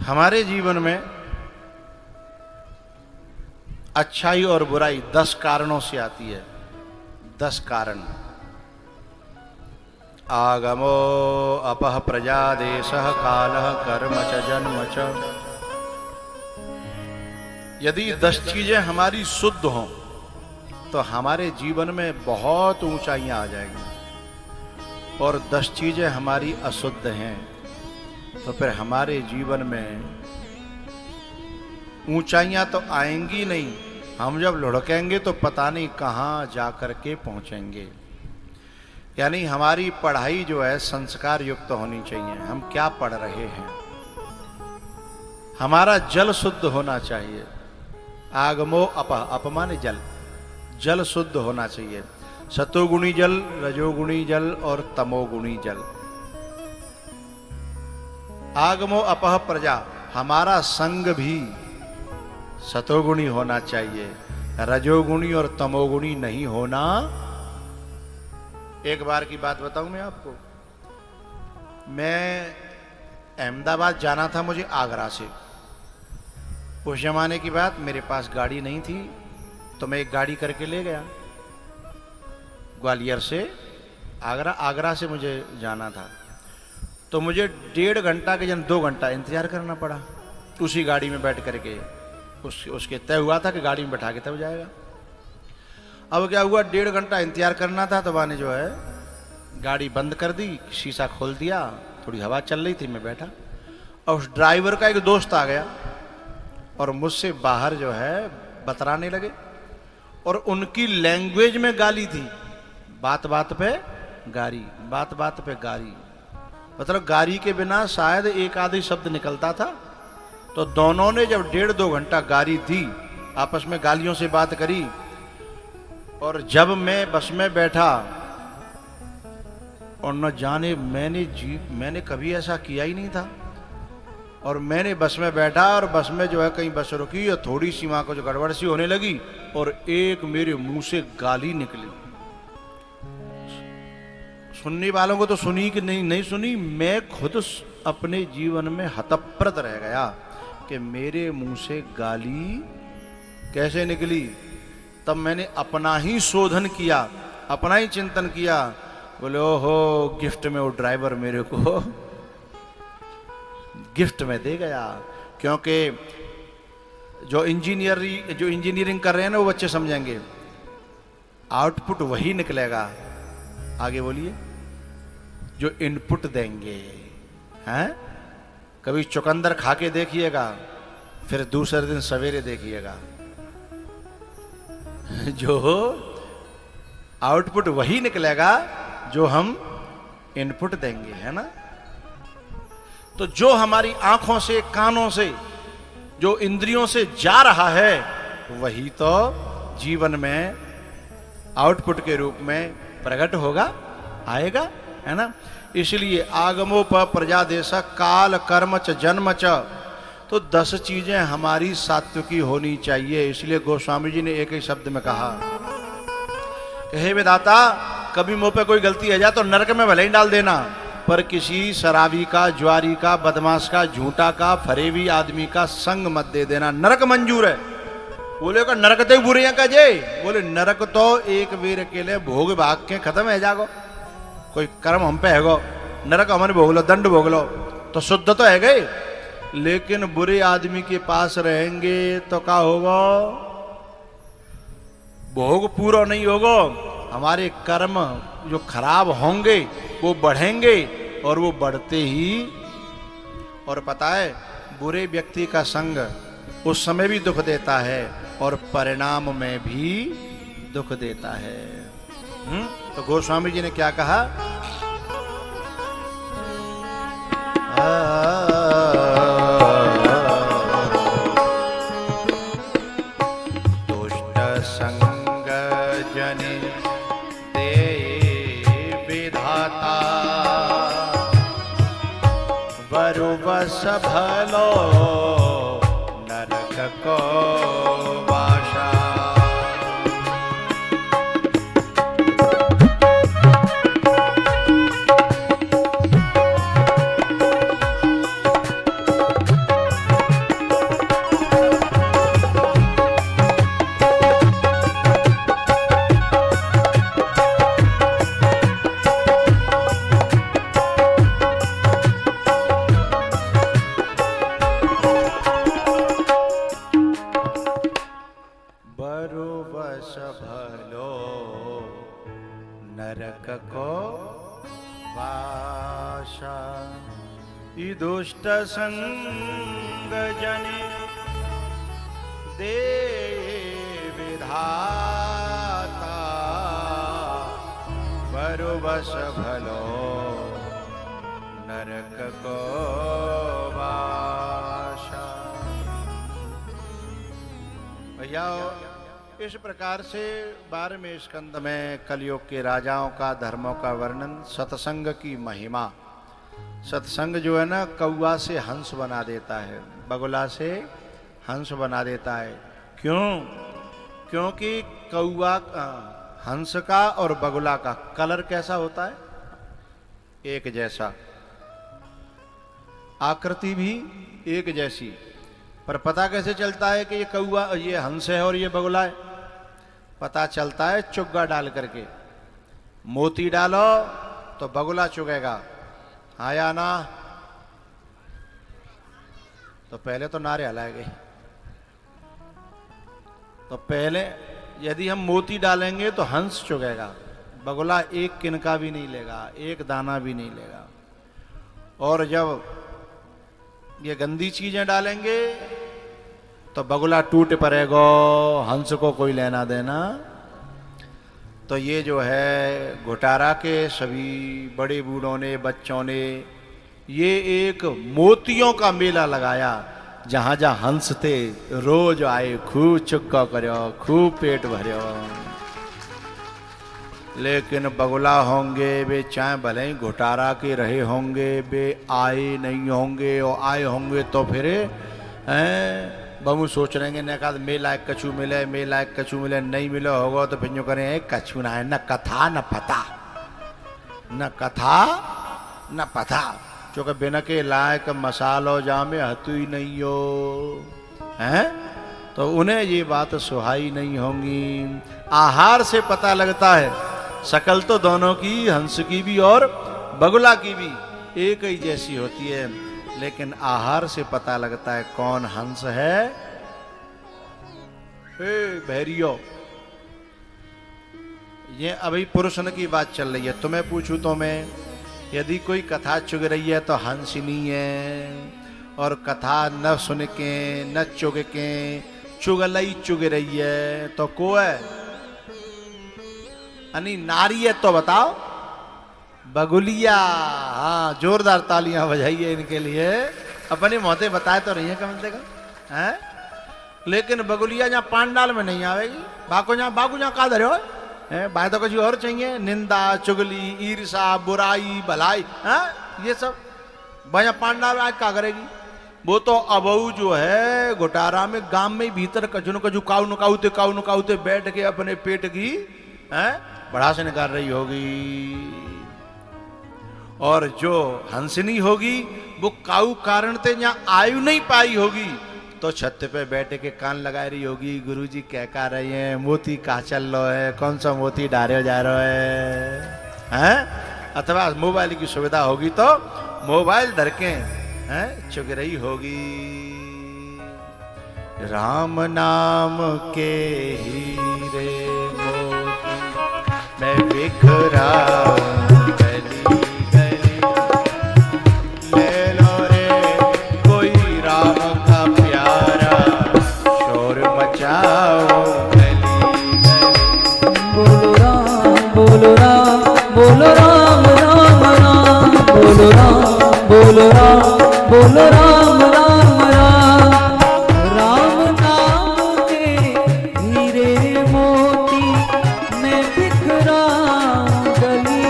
हमारे जीवन में अच्छाई और बुराई 10 कारणों से आती है। 10 कारण। आगमो अपह प्रजादेशः कालः कर्म च जन्म च। यदि 10 चीजें हमारी शुद्ध हों तो हमारे जीवन में बहुत ऊंचाइयां आ जाएंगी, और 10 चीजें हमारी अशुद्ध हैं तो फिर हमारे जीवन में ऊंचाइयां तो आएंगी नहीं, हम जब लुढ़केंगे तो पता नहीं कहां जाकर के पहुंचेंगे। यानी हमारी पढ़ाई जो है संस्कार युक्त होनी चाहिए। हम क्या पढ़ रहे हैं, हमारा जल शुद्ध होना चाहिए। आगमो अपमान जल, जल शुद्ध होना चाहिए। सतोगुणी जल, रजोगुणी जल और तमोगुणी जल। आगमो अपह प्रजा, हमारा संग भी सतोगुणी होना चाहिए, रजोगुणी और तमोगुणी नहीं होना। एक बार की बात बताऊं मैं आपको। मैं अहमदाबाद जाना था मुझे आगरा से। उस जमाने की बात, मेरे पास गाड़ी नहीं थी तो मैं एक गाड़ी करके ले गया ग्वालियर से आगरा। आगरा से मुझे जाना था तो मुझे 1.5 घंटा के जन 2 घंटा इंतजार करना पड़ा उसी गाड़ी में बैठ करके। उसके तय हुआ था कि गाड़ी में बैठा के तब जाएगा। अब क्या हुआ, 1.5 घंटा इंतजार करना था तो मैंने जो है गाड़ी बंद कर दी, शीशा खोल दिया, थोड़ी हवा चल रही थी, मैं बैठा। और उस ड्राइवर का एक दोस्त आ गया और मुझसे बाहर जो है बतराने लगे, और उनकी लैंग्वेज में गाली थी। बात बात पे गारी, बात बात पे गारी, मतलब गारी के बिना शायद एक आधी शब्द निकलता था। तो दोनों ने जब 1.5-2 घंटा गारी दी, आपस में गालियों से बात करी, और जब मैं बस में बैठा, और न जाने मैंने कभी ऐसा किया ही नहीं था, और मैंने बस में बैठा और बस में जो है कहीं बस रुकी और थोड़ी सी वहां को जो गड़बड़ सी होने लगी और एक मेरे मुंह से गाली निकली। सुनने वालों को तो सुनी कि नहीं सुनी, मैं खुद अपने जीवन में हतप्रत रह गया कि मेरे मुंह से गाली कैसे निकली। तब मैंने अपना ही शोधन किया, अपना ही चिंतन किया। बोले ओहो, गिफ्ट में वो ड्राइवर मेरे को गिफ्ट में दे गया। क्योंकि जो इंजीनियरिंग कर रहे हैं ना वो बच्चे समझेंगे, आउटपुट वही निकलेगा। आगे बोलिए, जो इनपुट देंगे। हैं, कभी चुकंदर खा के देखिएगा, फिर दूसरे दिन सवेरे देखिएगा, जो आउटपुट वही निकलेगा जो हम इनपुट देंगे, है ना। तो जो हमारी आंखों से, कानों से, जो इंद्रियों से जा रहा है वही तो जीवन में आउटपुट के रूप में प्रकट होगा, आएगा, है ना। इसलिए आगमोप प्रजादेश काल कर्म च जन्म च। तो 10 चीजें हमारी सात्विकी होनी चाहिए। इसलिए गोस्वामी जी ने एक ही शब्द में कहा, हे विधाता, कभी मुंह पे कोई गलती है जाए तो नरक में भले ही डाल देना, पर किसी शराबी का, ज्वारी का, बदमाश का, झूठा का, फरेबी आदमी का संग मत दे देना। नरक मंजूर है। बोले का नरक तो बुरे का जे, बोले नरक तो एक वीर के लिए भोग भाग के खत्म है जागो, कोई कर्म हम पे है गो, नरक हमने भोग लो, दंड भोग लो, तो शुद्ध तो है गए। लेकिन बुरे आदमी के पास रहेंगे तो क्या होगा, भोग पूरा नहीं होगा, हमारे कर्म जो खराब होंगे वो बढ़ेंगे, और वो बढ़ते ही, और पता है बुरे व्यक्ति का संग उस समय भी दुख देता है और परिणाम में भी दुख देता है। तो गोस्वामी जी ने क्या कहा, दुष्ट संग जनि दे विधाता, वरु बस भलो नरक को वासा। को वासा। ई दुष्ट संग जनि दे विधाता, बरु बस भलो नरक को वासा। भैया इस प्रकार से 12वें स्कंद में कलयुग के राजाओं का, धर्मों का वर्णन, सत्संग की महिमा। सत्संग जो है ना, कौआ से हंस बना देता है, बगुला से हंस बना देता है। क्यों? क्योंकि कौआ, हंस का और बगुला का कलर कैसा होता है? एक जैसा, आकृति भी एक जैसी। पर पता कैसे चलता है कि ये कौआ, ये हंस है और ये बगुला है? पता चलता है चुग्गा डाल करके। मोती डालो तो बगुला चुगेगा, हाँ या ना? तो पहले तो नारे हलाएंगे। तो पहले यदि हम मोती डालेंगे तो हंस चुगेगा, बगुला एक किनका भी नहीं लेगा, एक दाना भी नहीं लेगा। और जब ये गंदी चीजें डालेंगे तो बगुला टूट पड़ेगा, हंस को कोई लेना देना। तो ये जो है घुटारा के सभी बड़े बूढ़ों ने, बच्चों ने ये एक मोतियों का मेला लगाया, जहां जहां हंस थे रोज आए, खूब चुक्का करो, खूब पेट भरो। लेकिन बगुला होंगे वे, चाहे भले ही घुटारा के रहे होंगे, वे आए नहीं होंगे, और आए होंगे तो फिर बहु सोच रहेंगे न का मेला एक कछू मिले, मेला एक कछू मिले, नहीं मिले होगा तो फिर जो करें कछू ना है, न कथा न पता, न कथा न पता। चूंकि बिना के लायक मसालो जामे हतु ही नहीं हो, हैं? तो उन्हें ये बात सुहाई नहीं होंगी। आहार से पता लगता है, शकल तो दोनों की, हंस की भी और बगुला की भी एक ही जैसी होती है, लेकिन आहार से पता लगता है कौन हंस है। हे भैरियो, ये अभी पुरुषन की बात चल रही है। तुम्हें पूछूं तो मैं, यदि कोई कथा चुग रही है तो हंसनी है, और कथा न सुन के न चुग के चुगलई चुग रही है तो को है? यानी नारी है तो बताओ, बगुलिया। हाँ, जोरदार तालियां बजाइए इनके लिए। अपनी मौतें बताए तो रही है कम से कम, हैं? लेकिन बगुलिया जहाँ पांडाल में नहीं आवेगी। बागू जहाँ का धरे हो, भाई तो कुछ और चाहिए, निंदा, चुगली, ईर्षा, बुराई, भलाई, ये सब भैया पांडाल में आज क्या करेगी? वो तो अबऊ जो है घुटारा में, गांव में भीतर कजू न कजू काऊ नुकाउते बैठ के अपने पेट की भड़ास निकाल रही होगी। और जो हंसनी होगी वो काऊ कारण ते यहाँ आयु नहीं पाई होगी, तो छत पे बैठ के कान लगा रही होगी, गुरुजी क्या कह रहे हैं, मोती कहाँ चल रहा है, कौन सा मोती डारे जा रहा है? अथवा मोबाइल की सुविधा होगी तो मोबाइल धर के चुग रही होगी। राम नाम के हीरे मोती मैं बिखरा बोलो राम राम राम, बोलो राम बोलो राम बोलो राम राम राम। राम नाम के हीरे मोती मैं बिखरा गली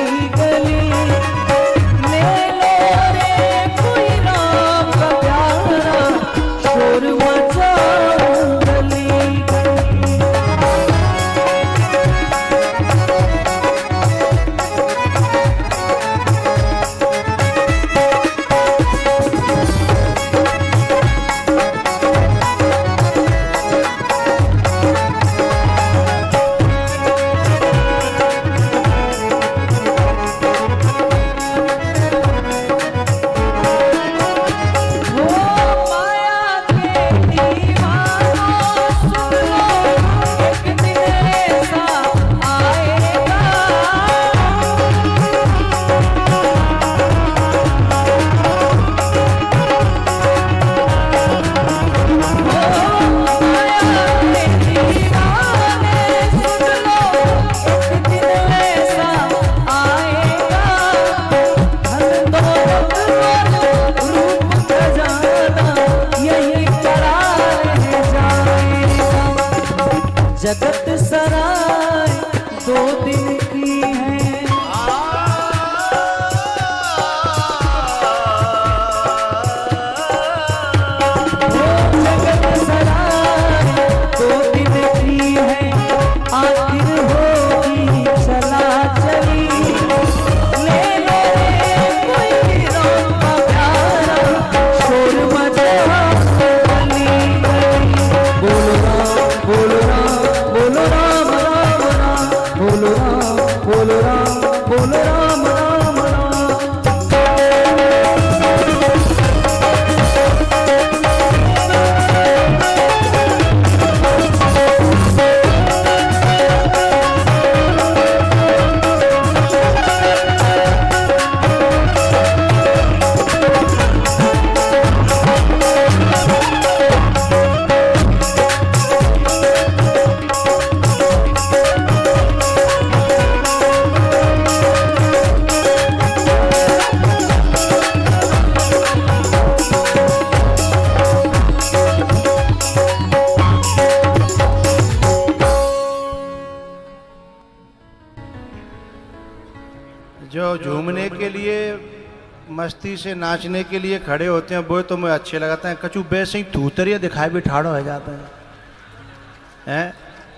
जगत सराय 2 दिन की है। जगत सराय 2 दिन की है, आखिर होगी चला चली। ले लो रे कोई राम का प्यारा, शोर मचा गली गली। बोलो राम बोलो राम बोलो राम राम राम, बोलो राम बोलो राम बोलो राम राम राम। जो झूमने के लिए मस्ती से नाचने के लिए खड़े होते हैं वो तो मुझे अच्छे लगाते हैं। कछु वैसे ही थूतरिया दिखाए भी ठाड़ो हो जाते हैं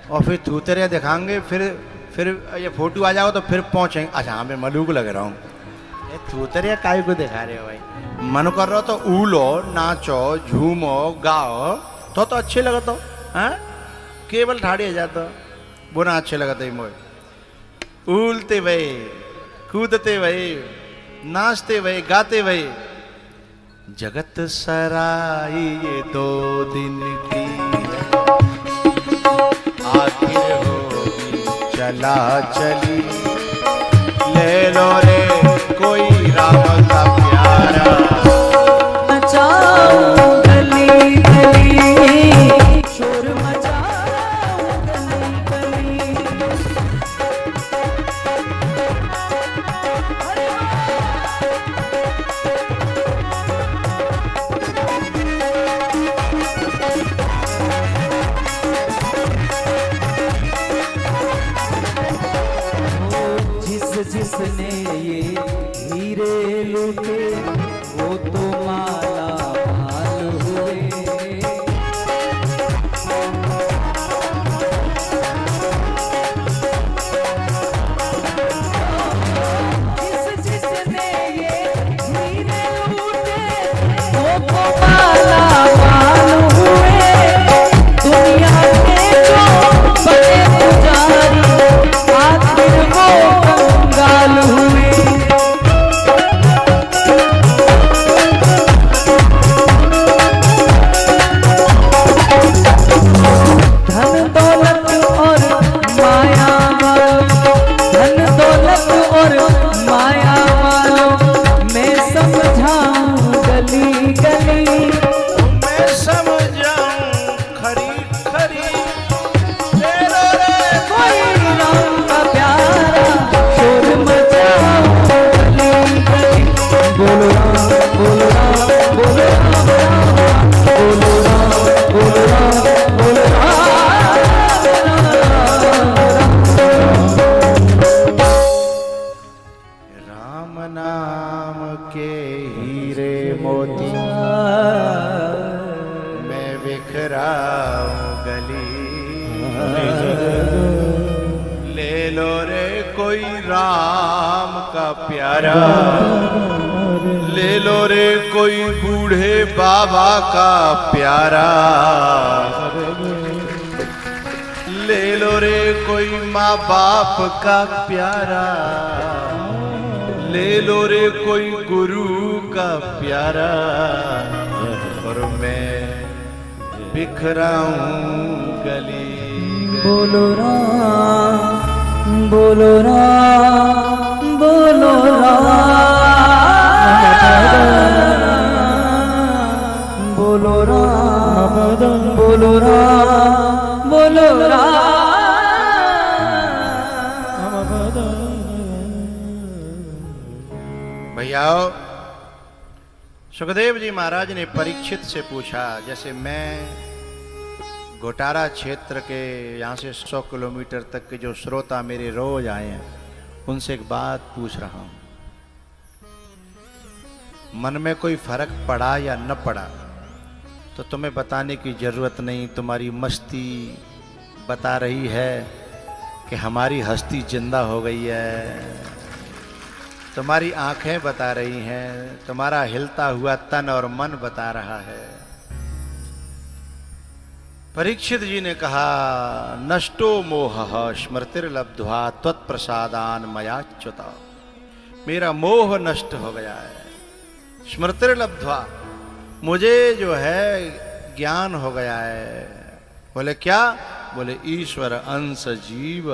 और फिर थूतरिया दिखाएंगे, फिर ये फोटो आ जाओ तो फिर पहुंचेंगे। अच्छा हाँ मैं मलूक लग रहा हूँ, ये थूतरिया काय को दिखा रहे हो भाई? मन कर रहा हो तो उलो नाचो झूमो गाओ तो अच्छे लगता हो हैं, केवल ठाड़ी आ जाता वो ना अच्छे लगता है। मुझे उलते भाई कूदते भई नाचते भई गाते भई। जगत सराई ये 2 दिन की आखिर होगी चला चली। ले लो रे कोई राम का प्यारा, मचाओ गली गली, शोर मचाओ गली गली। जिसने ये हीरे लूटे वो तो माला माल हुए। जिसने ये हीरे लूटे वो तो माला माल हुए। दुनिया के जो बड़े पुजारी आखिर वो कंगाल हुए। धन दौलत और माया वालों, धन दौलत और माया वालों मैं समझाऊं गली गली। मैं समझाऊं खरी खरी। ले लो रे कोई राम का प्यारा, शोर मचाओ गली गली। बोलो राम बोलो राम बोलो राम राम, बोलो राम बोलो राम बोलो राम राम। राम नाम के हीरे मोती मैं बिखराऊं गली। ले लो रे कोई राम का प्यारा, ले लो रे कोई बूढ़े बाबा का प्यारा। ले लो रे कोई माँ बाप का प्यारा, ले लो रे कोई गुरु का प्यारा। और मैं बिखराऊं गली गली। बोलो राम बोलो राम बोलो राम बोलो राम बोलो राम बोलो राम। भैया सुखदेव जी महाराज ने परीक्षित से पूछा, जैसे मैं घोटारा क्षेत्र के यहाँ से 100 किलोमीटर तक के जो श्रोता मेरे रोज आए हैं, उनसे एक बात पूछ रहा हूं, मन में कोई फर्क पड़ा या न पड़ा तो तुम्हें बताने की जरूरत नहीं। तुम्हारी मस्ती बता रही है कि हमारी हस्ती जिंदा हो गई है, तुम्हारी आंखें बता रही हैं, तुम्हारा हिलता हुआ तन और मन बता रहा है। परीक्षित जी ने कहा, नष्टो मोहः स्मृतिर्लब्ध्वा त्वत्प्रसादान मयाच्युता। मेरा मोह नष्ट हो गया है। स्मृतिर्लब्ध्वा, मुझे जो है ज्ञान हो गया है। बोले क्या? बोले ईश्वर अंश जीव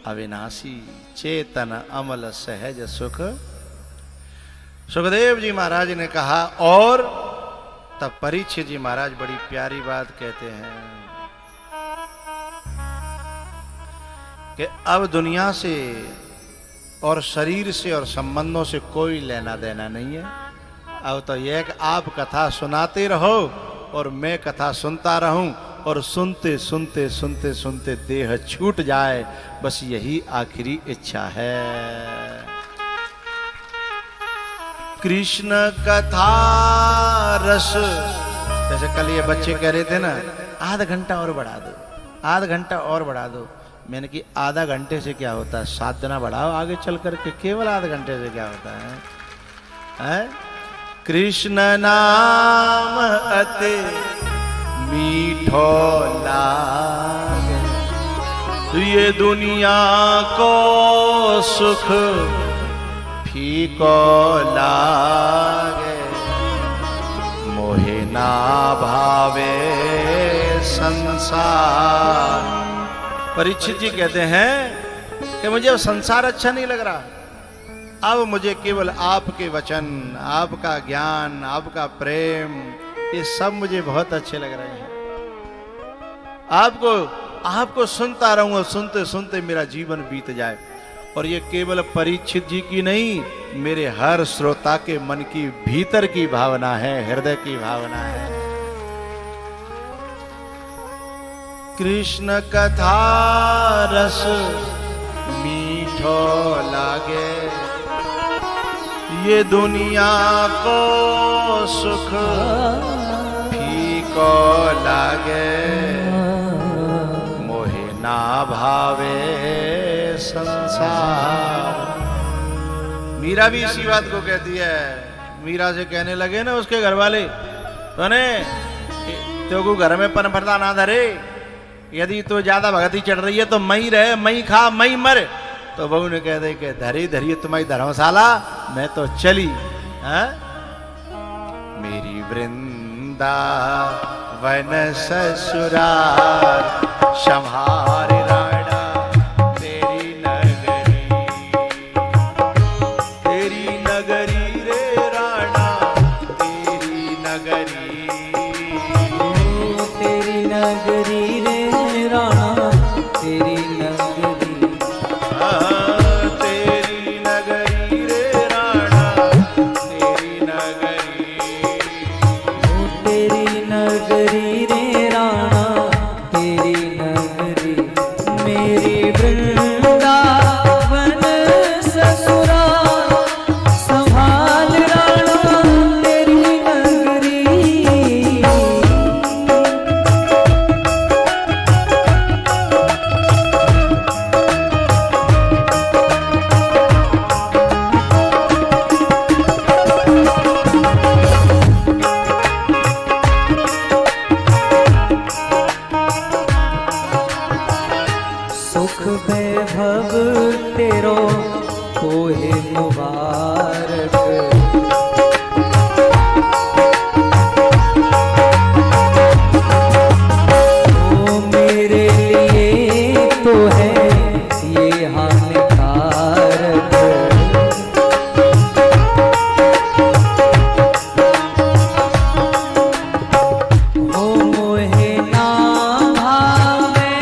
अविनाशी चेतन अमल सहज सुख। सुखदेव जी महाराज ने कहा, और तब परीक्षित जी महाराज बड़ी प्यारी बात कहते हैं कि अब दुनिया से और शरीर से और संबंधों से कोई लेना देना नहीं है। अब तो यह कि आप कथा सुनाते रहो और मैं कथा सुनता रहूं, और सुनते सुनते सुनते सुनते देह छूट जाए, बस यही आखिरी इच्छा है। कृष्ण कथा रस, जैसे कल ये बच्चे कह रहे थे ना, आधा घंटा और बढ़ा दो, आधा घंटा और बढ़ा दो। मैंने कि आधा घंटे से क्या होता है, साधना बढ़ाओ आगे चल करके, केवल आधा घंटे से क्या होता है? कृष्ण नाम अति मीठो लागे, ये दुनिया को सुख फीको लागे, मोहे ना भावे संसार। परीक्षित जी कहते हैं कि मुझे अब संसार अच्छा नहीं लग रहा, अब मुझे केवल आपके वचन, आपका ज्ञान, आपका प्रेम, ये सब मुझे बहुत अच्छे लग रहे हैं। आपको सुनता रहूंगा, सुनते सुनते मेरा जीवन बीत जाए। और ये केवल परीक्षित जी की नहीं, मेरे हर श्रोता के मन की भीतर की भावना है, हृदय की भावना है। कृष्ण कथा रस मीठो लागे, ये दुनिया को सुख फीको लागे, मोहे ना भावे संसार। मीरा भी इसी बात को कहती है। मीरा से कहने लगे ना उसके घर वाले, तो को घर में पन पर्दा ना धरे, यदि तो ज्यादा भगती चढ़ रही है तो मई रहे, मई खा, मई मर। तो बहू ने कह दे कि धरी धरिए तुम्हारी धर्मशाला, मैं तो चली। है? मेरी वृंदावन ससुराल संभार राणा तेरी नगरी, तेरी नगरी रे राणा तेरी नगरी, तेरी नगरी रे राणा तेरी नगरी, तेरी नगरी रे राणा तेरी नगरी, तेरी नगरी रे राणा तेरी नगरी, मेरी वृंदावन ससुराल संभाल राणा तेरी नगरी। सुख वैभव तेरो होए मुबारक, ओ मेरे लिए तो है ये हानिकारक। ओ मोहे ना भावे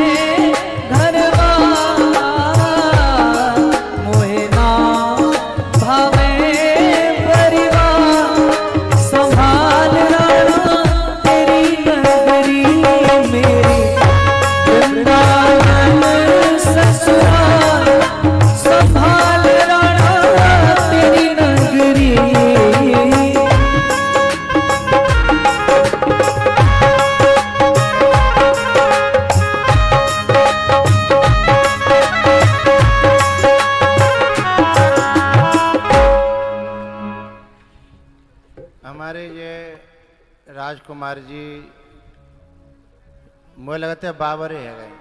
घरवा, राजकुमार जी मुझे लगता है बाबरे है गए।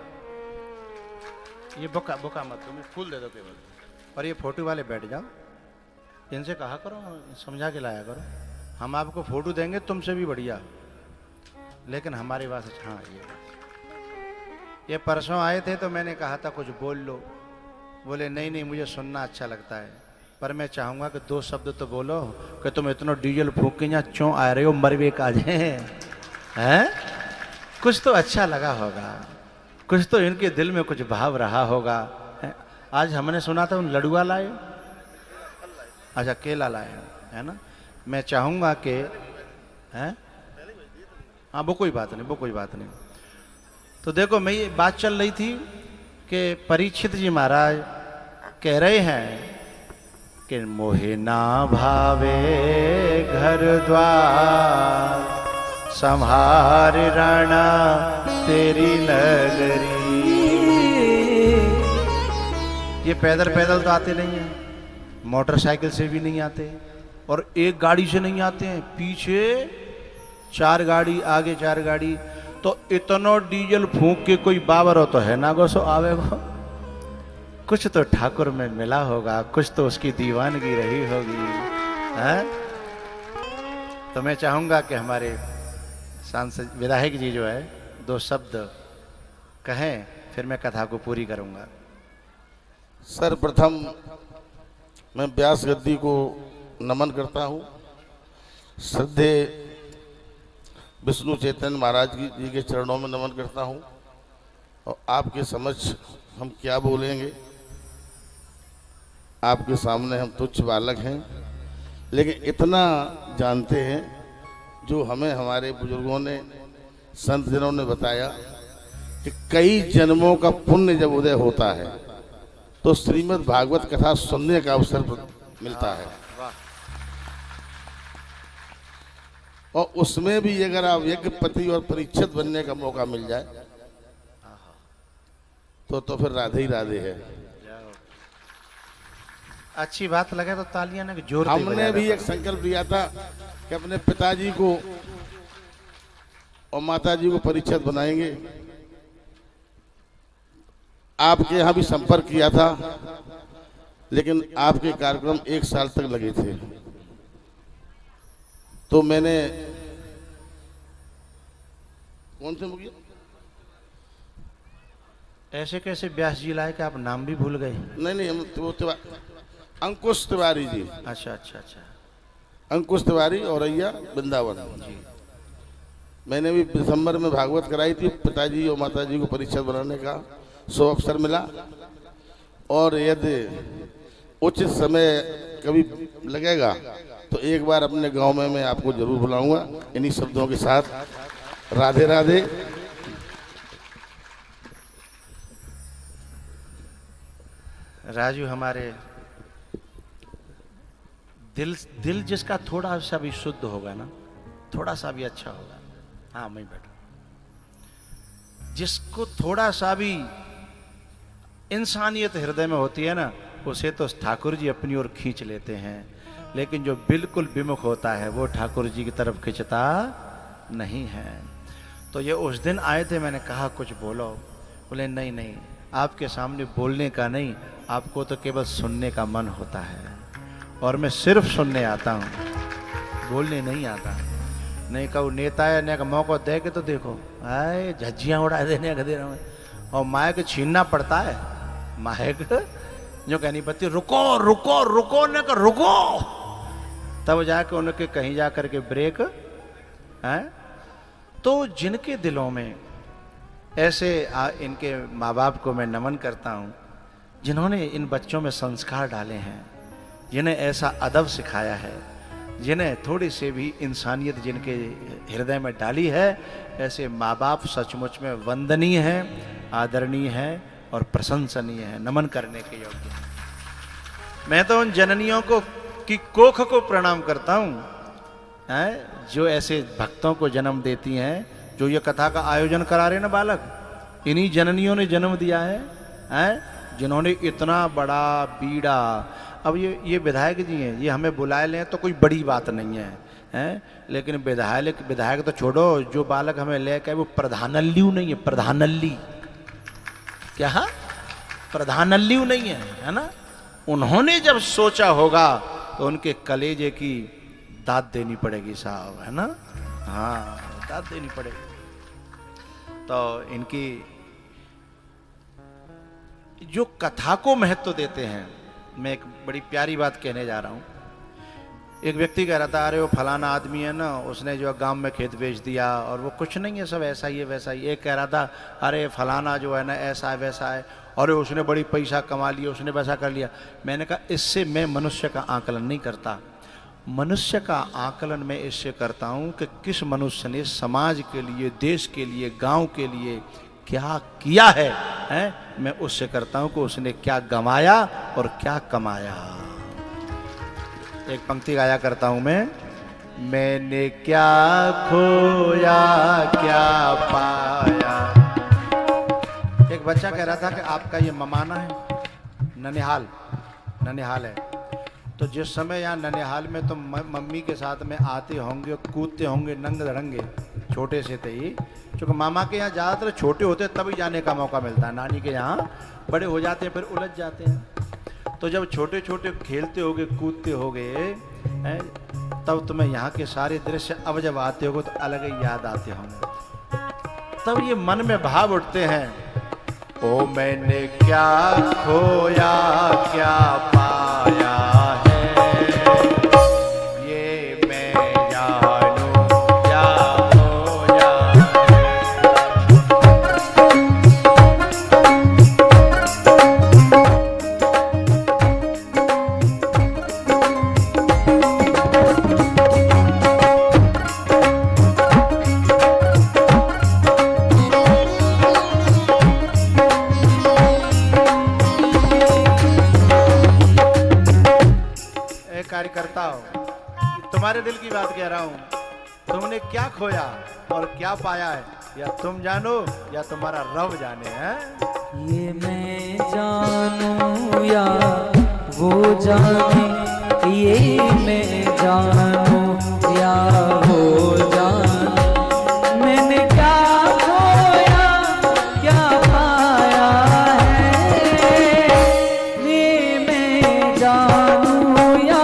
ये बुका बुका मत तुम फूल दे दो केवल। और ये फोटो वाले बैठ जाओ, इनसे कहा करो, समझा के लाया करो। हम आपको फोटो देंगे तुमसे भी बढ़िया, लेकिन हमारी बात हाँ ये परसों आए थे तो मैंने कहा था कुछ बोल लो, बोले नहीं नहीं मुझे सुनना अच्छा लगता है, पर मैं चाहूँगा कि 2 शब्द तो बोलो कि तुम इतना डीजल फूक के यहाँ क्यों आ रहे हो, मरवे का हैं? कुछ तो अच्छा लगा होगा, कुछ तो इनके दिल में कुछ भाव रहा होगा। आज हमने सुना था उन लड़ुआ लाए, अच्छा केला लाए है ना। मैं चाहूँगा कि हैं, हाँ वो कोई बात नहीं, वो कोई बात नहीं। तो देखो मैं ये बात चल रही थी कि परीक्षित जी महाराज कह रहे हैं कि मोहे ना भावे घर द्वार, संहार राणा तेरी नगरी। ये पैदल पैदल तो आते नहीं हैं, मोटरसाइकिल से भी नहीं आते, और एक गाड़ी से नहीं आते हैं, पीछे 4 गाड़ी आगे 4 गाड़ी। तो इतना डीजल फूंक के कोई बाबर हो तो है ना गो सो आवेगो, कुछ तो ठाकुर में मिला होगा, कुछ तो उसकी दीवानगी रही होगी है? तो मैं चाहूंगा कि हमारे सांसद विधायक जी जो है 2 शब्द कहें, फिर मैं कथा को पूरी करूंगा। सर्वप्रथम मैं व्यास गद्दी को नमन करता हूँ। श्रद्धे विष्णु चैतन्य महाराज जी के चरणों में नमन करता हूँ। और आपके समक्ष हम क्या बोलेंगे, आपके सामने हम तुच्छ बालक हैं, लेकिन इतना जानते हैं जो हमें हमारे बुजुर्गों ने संत जनों ने बताया कि कई जन्मों का पुण्य जब उदय होता है तो श्रीमद् भागवत कथा सुनने का अवसर मिलता है। और उसमें भी अगर आप यज्ञपति और परीक्षित बनने का मौका मिल जाए तो फिर राधे ही राधे है। अच्छी बात लगे तो तालियां ना जोर। हमने भी एक संकल्प लिया था कि अपने पिताजी को और माताजी को परीक्षित बनाएंगे। आपके यहाँ भी संपर्क किया था, लेकिन आपके कार्यक्रम 1 साल तक लगे थे। तो मैंने कौन से मुखिया ऐसे कैसे व्यास जी लाए कि आप नाम भी भूल गए? नहीं हम वो अंकुश तिवारी जी। अच्छा अच्छा अच्छा, अंकुश तिवारी औरैया वृंदावन जी। मैंने भी दिसंबर में भागवत कराई थी, पिताजी और माताजी को परीक्षित बनाने का शुभ अवसर मिला। और यदि उचित समय कभी लगेगा तो एक बार अपने गांव में मैं आपको जरूर बुलाऊंगा इन्हीं शब्दों के साथ। राधे राधे। राजू हमारे दिल जिसका थोड़ा सा भी शुद्ध होगा ना, थोड़ा सा भी अच्छा होगा, हाँ मैं बैठा, जिसको थोड़ा सा भी इंसानियत हृदय में होती है ना, उसे तो ठाकुर जी अपनी ओर खींच लेते हैं। लेकिन जो बिल्कुल विमुख होता है वो ठाकुर जी की तरफ खिंचता नहीं है। तो ये उस दिन आए थे, मैंने कहा कुछ बोलो, बोले नहीं नहीं आपके सामने बोलने का नहीं, आपको तो केवल सुनने का मन होता है, और मैं सिर्फ सुनने आता हूँ, बोलने नहीं आता। नहीं कहूँ नेता है ने का मौका दे के तो देखो आए झज्जियाँ उड़ा देने का दे रहा हूँ, और माइक छीनना पड़ता है, माइक जो कहनी पड़ती रुको रुको रुको ने का रुको, तब जाके उनके कहीं जा करके ब्रेक है। तो जिनके दिलों में ऐसे इनके माँ बाप को मैं नमन करता हूँ, जिन्होंने इन बच्चों में संस्कार डाले हैं, जिन्हें ऐसा अदब सिखाया है, जिन्हें थोड़ी सी भी इंसानियत जिनके हृदय में डाली है, ऐसे माँ बाप सचमुच में वंदनीय हैं, आदरणीय हैं और प्रशंसनीय हैं, नमन करने के योग्य हैं। मैं तो उन जननियों को की कोख को प्रणाम करता हूँ जो ऐसे भक्तों को जन्म देती हैं, जो ये कथा का आयोजन करा रहे ना बालक, इन्हीं जननियों ने जन्म दिया है, जिन्होंने इतना बड़ा बीड़ा। अब ये विधायक जी हैं, ये हमें बुलाए लें तो कोई बड़ी बात नहीं है, हैं। लेकिन विधायक तो छोड़ो, जो बालक हमें लेके वो प्रधानल्ली नहीं है, प्रधानल्ली क्या है, प्रधानल्ली नहीं है ना। उन्होंने जब सोचा होगा तो उनके कलेजे की दाद देनी पड़ेगी साहब, है ना। हाँ, दाद देनी पड़ेगी। तो इनकी जो कथा को महत्व देते हैं, मैं एक बड़ी प्यारी बात कहने जा रहा हूं। एक व्यक्ति कह रहा था, अरे वो फलाना आदमी है ना, उसने जो गांव में खेत बेच दिया और वो कुछ नहीं है, सब ऐसा ही है वैसा ही। एक कह रहा था, अरे फलाना जो है ना ऐसा है वैसा है, और उसने बड़ी पैसा कमा लिया, उसने वैसा कर लिया। मैंने कहा इससे मैं मनुष्य का आकलन नहीं करता। मनुष्य का आकलन मैं इससे करता हूं कि किस मनुष्य ने समाज के लिए, देश के लिए, गांव के लिए क्या किया है, मैं उससे करता हूं कि उसने क्या गंवाया और क्या कमाया। एक पंक्ति गाया करता हूं मैंने क्या खोया क्या पाया। एक बच्चा कह रहा था कि आपका ये ममाना है, ननिहाल है। तो जिस समय यहाँ ननिहाल में तुम मम्मी के साथ में आते होंगे, कूदते होंगे, नंग धड़ंगे, छोटे से थे ही, क्योंकि मामा के यहाँ ज़्यादातर छोटे होते तभी जाने का मौका मिलता है, नानी के यहाँ बड़े हो जाते हैं फिर उलझ जाते हैं। तो जब छोटे छोटे खेलते होगे, कूदते होगे, तब तुम्हें यहाँ के सारे दृश्य अब जब आते होगे तो अलग ही याद आते होंगे। तब ये मन में भाव उठते हैं, ओ मैंने क्या खोया क्या पाया है, ये मैं जानूं क्या खोया कार्यकर्ता हो, तुम्हारे दिल की बात कह रहा हूं। तुमने क्या खोया और क्या पाया है, या तुम जानो या तुम्हारा रब जाने। हैं ये मैं जानूं या वो जाने, ये मैं जानूं या वो जाने, मैंने क्या खोया क्या पाया है, ये मैं जानूं या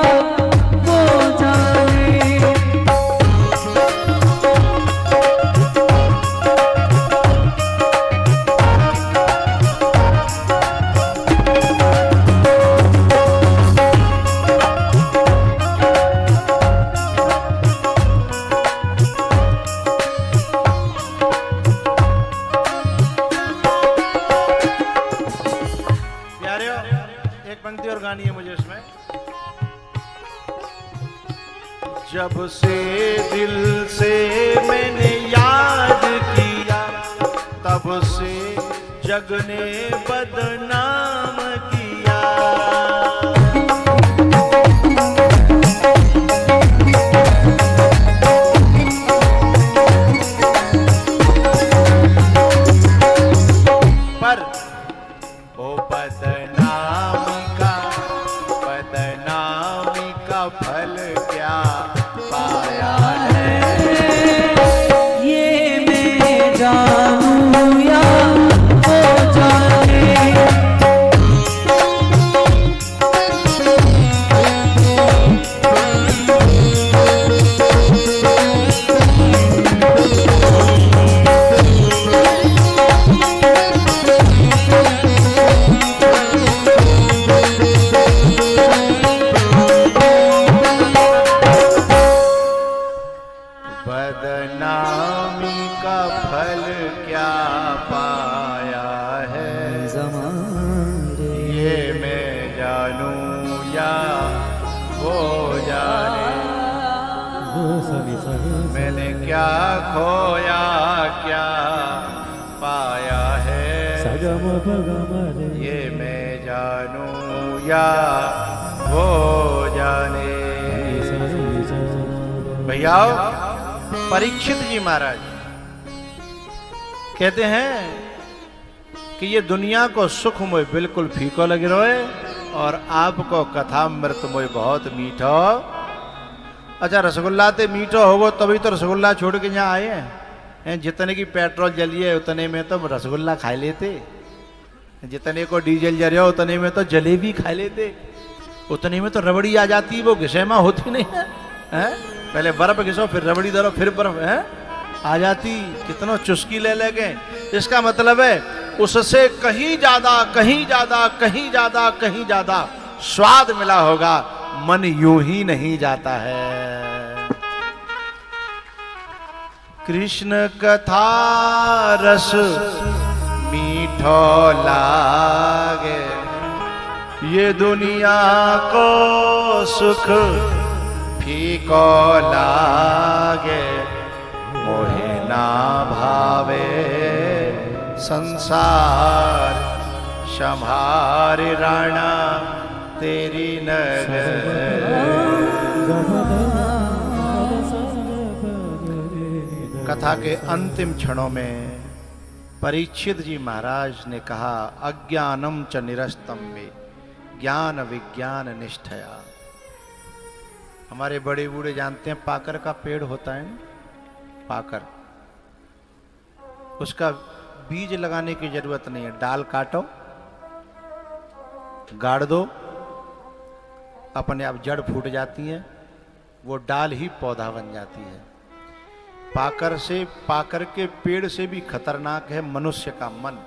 वो जाने। और गानी है मुझे उसमें। जब से दिल से मैंने याद किया, तब से जग ने बदनाम किया। पर ओ बदनामी का फल क्या पाया है, ये मैं जानूं या वो जाने। बदनामी का फल क्या पाया है, ये मैं जानूं या वो जाने। मैंने क्या खोया क्या पाया है, ये मैं जानूं या वो जाने। भैया परीक्षित जी महाराज कहते हैं कि ये दुनिया को सुख मोय बिल्कुल फीको लगे रोए, और आपको कथा मृत मोय बहुत मीठो अच्छा रसगुल्ला ते मीठो होगो तभी तो रसगुल्ला छोड़ के यहाँ आए हैं। जितने की पेट्रोल जली है उतने में तो रसगुल्ला खा लेते, जितने को डीजल जल रहा उतने में तो जलेबी खा लेते, उतने में तो रबड़ी आ जाती, वो घिसेमा होती नहीं है, हैं? पहले बर्फ घिसो फिर रबड़ी धरो फिर बर्फ है आ जाती, कितना चुस्की ले लेंगे। इसका मतलब है उससे कहीं ज्यादा कहीं ज्यादा कहीं ज्यादा कहीं ज्यादा स्वाद मिला होगा, मन यूं ही नहीं जाता है। कृष्ण कथा रस मीठो लागे, ये दुनिया को सुख फीको लागे, मोहे ना भावे संसार, संभार राणा तेरी नगर। कथा के अंतिम क्षणों में परीक्षित जी महाराज ने कहा, अज्ञानम च निरस्तम में ज्ञान विज्ञान निष्ठया। हमारे बड़े बूढ़े जानते हैं पाकर का पेड़ होता है, पाकर, उसका बीज लगाने की जरूरत नहीं है, डाल काटो गाड़ दो, अपने आप जड़ फूट जाती है, वो डाल ही पौधा बन जाती है। पाकर से, पाकर के पेड़ से भी खतरनाक है मनुष्य का मन।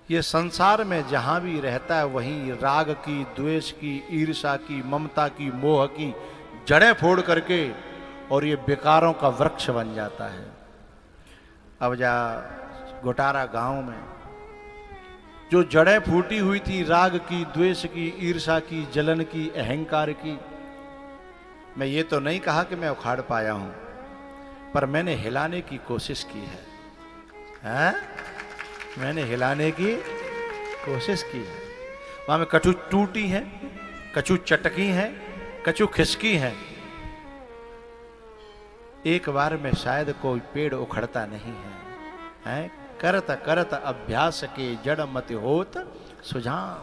ये संसार में जहां भी रहता है वहीं राग की, द्वेष की, ईर्ष्या की, ममता की, मोह की जड़ें फोड़ करके और ये विकारों का वृक्ष बन जाता है। अब जा गोटारा गांव में जो जड़ें फूटी हुई थी राग की, द्वेष की, ईर्ष्या की, जलन की, अहंकार की, मैं ये तो नहीं कहा कि मैं उखाड़ पाया हूं, पर मैंने हिलाने की कोशिश की है, मैंने हिलाने की कोशिश की है। वहां में कछु टूटी है, कछु चटकी है, कछु खिसकी है। एक बार में शायद कोई पेड़ उखड़ता नहीं है, करत करत अभ्यास के जड़ मत होत सुझाव।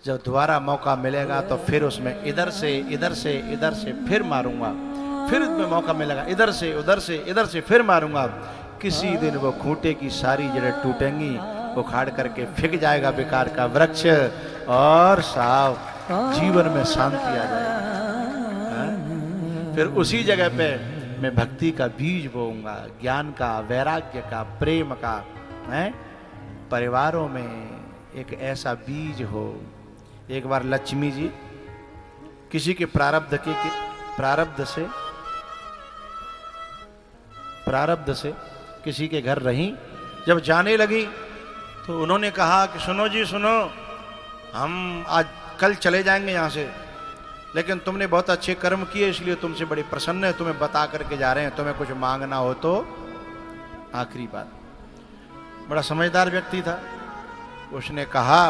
जब दोबारा मौका मिलेगा तो फिर उसमें इधर से इधर से इधर से फिर मारूंगा, फिर उसमें मौका मिलेगा इधर से उधर से इधर से फिर मारूंगा। किसी दिन वो खूंटे की सारी जड़ें टूटेंगी, उखाड़ करके फेंक जाएगा बेकार का वृक्ष और साफ जीवन में शांति आ जाएगी। फिर उसी जगह पे मैं भक्ति का बीज बोऊंगा, ज्ञान का, वैराग्य का, प्रेम का, है परिवारों में एक ऐसा बीज हो। एक बार लक्ष्मी जी किसी के प्रारब्ध से किसी के घर रही, जब जाने लगी तो उन्होंने कहा कि सुनो जी सुनो, हम आज कल चले जाएंगे यहाँ से, लेकिन तुमने बहुत अच्छे कर्म किए इसलिए तुमसे बड़ी प्रसन्न है, तुम्हें बता करके जा रहे हैं, तुम्हें कुछ मांगना हो तो आखिरी बात। बड़ा समझदार व्यक्ति था, उसने कहा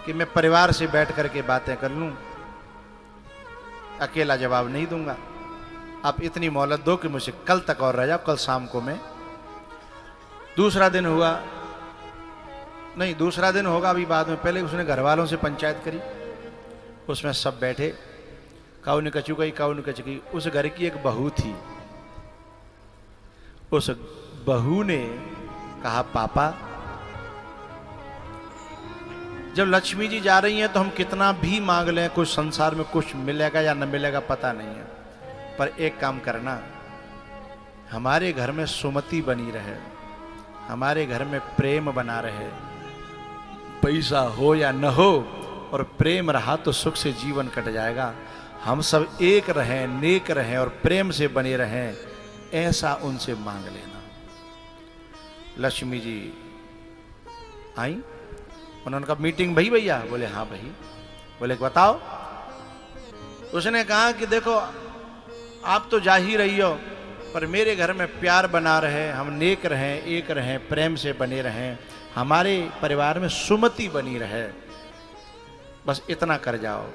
कि मैं परिवार से बैठ करके बातें कर लूं, अकेला जवाब नहीं दूंगा, आप इतनी मोहलत दो कि मुझे कल तक और रह जाओ, कल शाम को मैं। दूसरा दिन हुआ, नहीं दूसरा दिन होगा अभी बाद में, पहले उसने घर वालों से पंचायत करी, उसमें सब बैठे, काऊ ने कचू गई, काऊ ने कच गई। उस घर की एक बहू थी, उस बहू ने कहा पापा जब लक्ष्मी जी जा रही हैं तो हम कितना भी मांग लें कुछ संसार में कुछ मिलेगा या न मिलेगा पता नहीं है, पर एक काम करना, हमारे घर में सुमति बनी रहे, हमारे घर में प्रेम बना रहे, पैसा हो या न हो और प्रेम रहा तो सुख से जीवन कट जाएगा। हम सब एक रहें, नेक रहें और प्रेम से बने रहें, ऐसा उनसे मांग लेना। लक्ष्मी जी आई, उन्होंने कहा मीटिंग भई भैया? बोले हाँ भाई। बोले बताओ। उसने कहा कि देखो आप तो जा ही रही हो, पर मेरे घर में प्यार बना रहे, हम नेक रहें, एक रहें, प्रेम से बने रहें, हमारे परिवार में सुमति बनी रहे, बस इतना कर जाओ।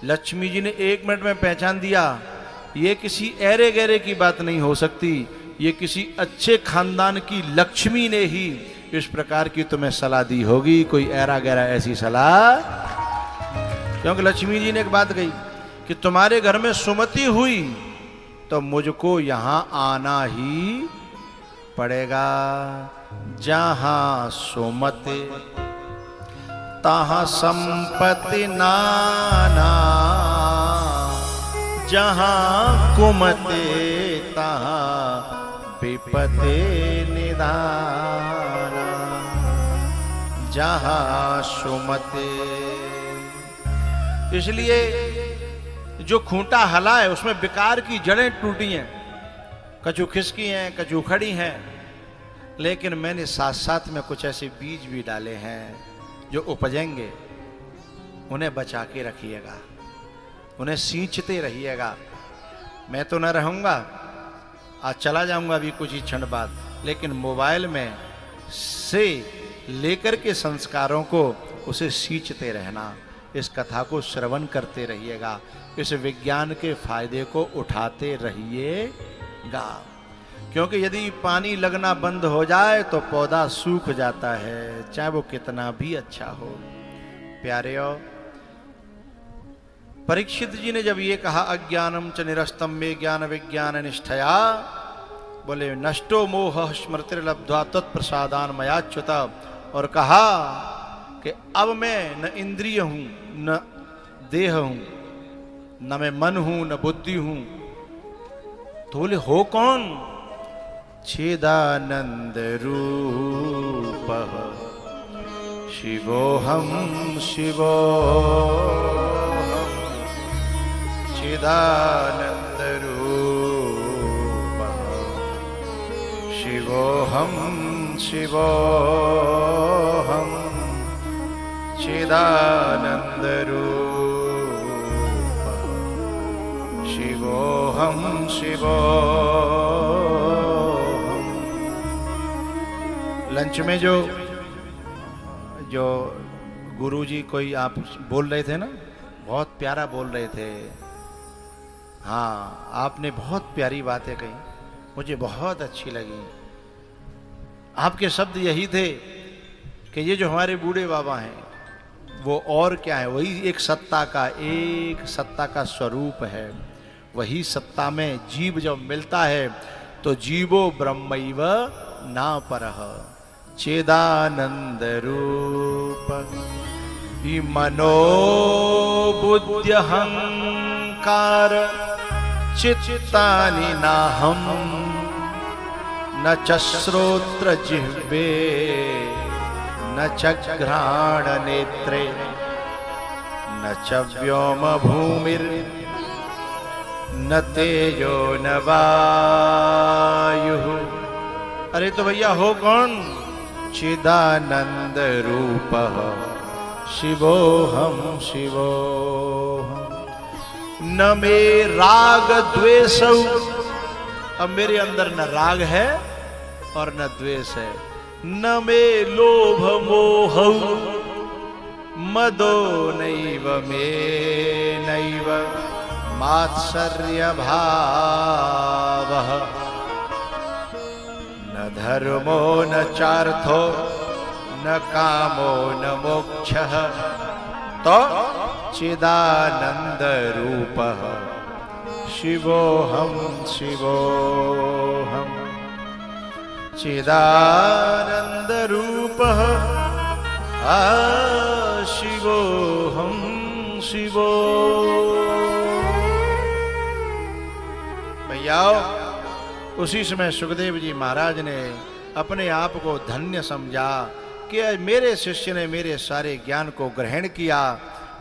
लक्ष्मी जी ने 1 मिनट में पहचान दिया, ये किसी ऐरे गहरे की बात नहीं हो सकती, ये किसी अच्छे खानदान की लक्ष्मी ने ही इस प्रकार की तुम्हें सलाह दी होगी, कोई ऐरा गहरा ऐसी सलाह। क्योंकि लक्ष्मी जी ने एक बात कही कि तुम्हारे घर में सुमति हुई तो मुझको यहां आना ही पड़ेगा। जहां सुमति तहां संपत्ति नाना, जहां कुमते तहां विपत्ति निधाना। जहां सुमते, इसलिए जो खूंटा हला है उसमें विकार की जड़ें टूटी हैं, कछु खिसकी हैं, कछु खड़ी हैं, लेकिन मैंने साथ साथ में कुछ ऐसे बीज भी डाले हैं जो उपजेंगे। उन्हें बचा के रखिएगा, उन्हें सींचते रहिएगा। मैं तो न रहूंगा, आज चला जाऊंगा अभी कुछ ही क्षण बाद, लेकिन मोबाइल में से लेकर के संस्कारों को उसे सींचते रहना। इस कथा को श्रवण करते रहिएगा, इस विज्ञान के फायदे को उठाते रहिएगा। क्योंकि यदि पानी लगना बंद हो जाए तो पौधा सूख जाता है, चाहे वो कितना भी अच्छा हो। प्यारेओ, परीक्षित जी ने जब ये कहा अज्ञानम च निरस्तम में ज्ञान विज्ञान निष्ठया, बोले नष्टो मोह स्मृतिर्लब्ध्वा तत्प्रसादान मयाच्युत, और कहा कि अब मैं न इंद्रिय हूं न देह हूं, न मैं मन हूं न बुद्धि हूं। तो बोले हो कौन? चिदानंद रूपः शिवोहम शिवोहम, चिदानंद रूपः शिवोहम शिवोहम, चिदानंद रूपः शिवोहम शिवोहम। लंच में जो गुरुजी कोई आप बोल रहे थे ना, बहुत प्यारा बोल रहे थे। हाँ, आपने बहुत प्यारी बातें कही, मुझे बहुत अच्छी लगी। आपके शब्द यही थे कि ये जो हमारे बूढ़े बाबा हैं वो और क्या है, वही एक सत्ता का स्वरूप है। वही सत्ता में जीव जब मिलता है तो जीवो ब्रह्मैव ना परः, चेदानंद रूप ही मनोबुद्ध्यहंकार चित्तानि नाहम, न च श्रोत्र जिह्वे न च घ्राण नेत्रे न च व्योम भूमिर न तेजो न वायु। अरे तो भैया हो कौन? चिदानंद रूपः शिवोहम शिवोहम। न मे राग द्वेषौ, अब मेरे अंदर न राग है और न द्वेष है। न मे लोभ मोह मदो नैव मे नैव मात्सर्य भावः, न धर्मो न चार्थो न कामो न मोक्षः, तो चिदानंद रूपः शिवोहम शिवोहम, चिदानंद रूपः शिवोहम शिवोहम। भैया, उसी समय सुखदेव जी महाराज ने अपने आप को धन्य समझा कि मेरे शिष्य ने मेरे सारे ज्ञान को ग्रहण किया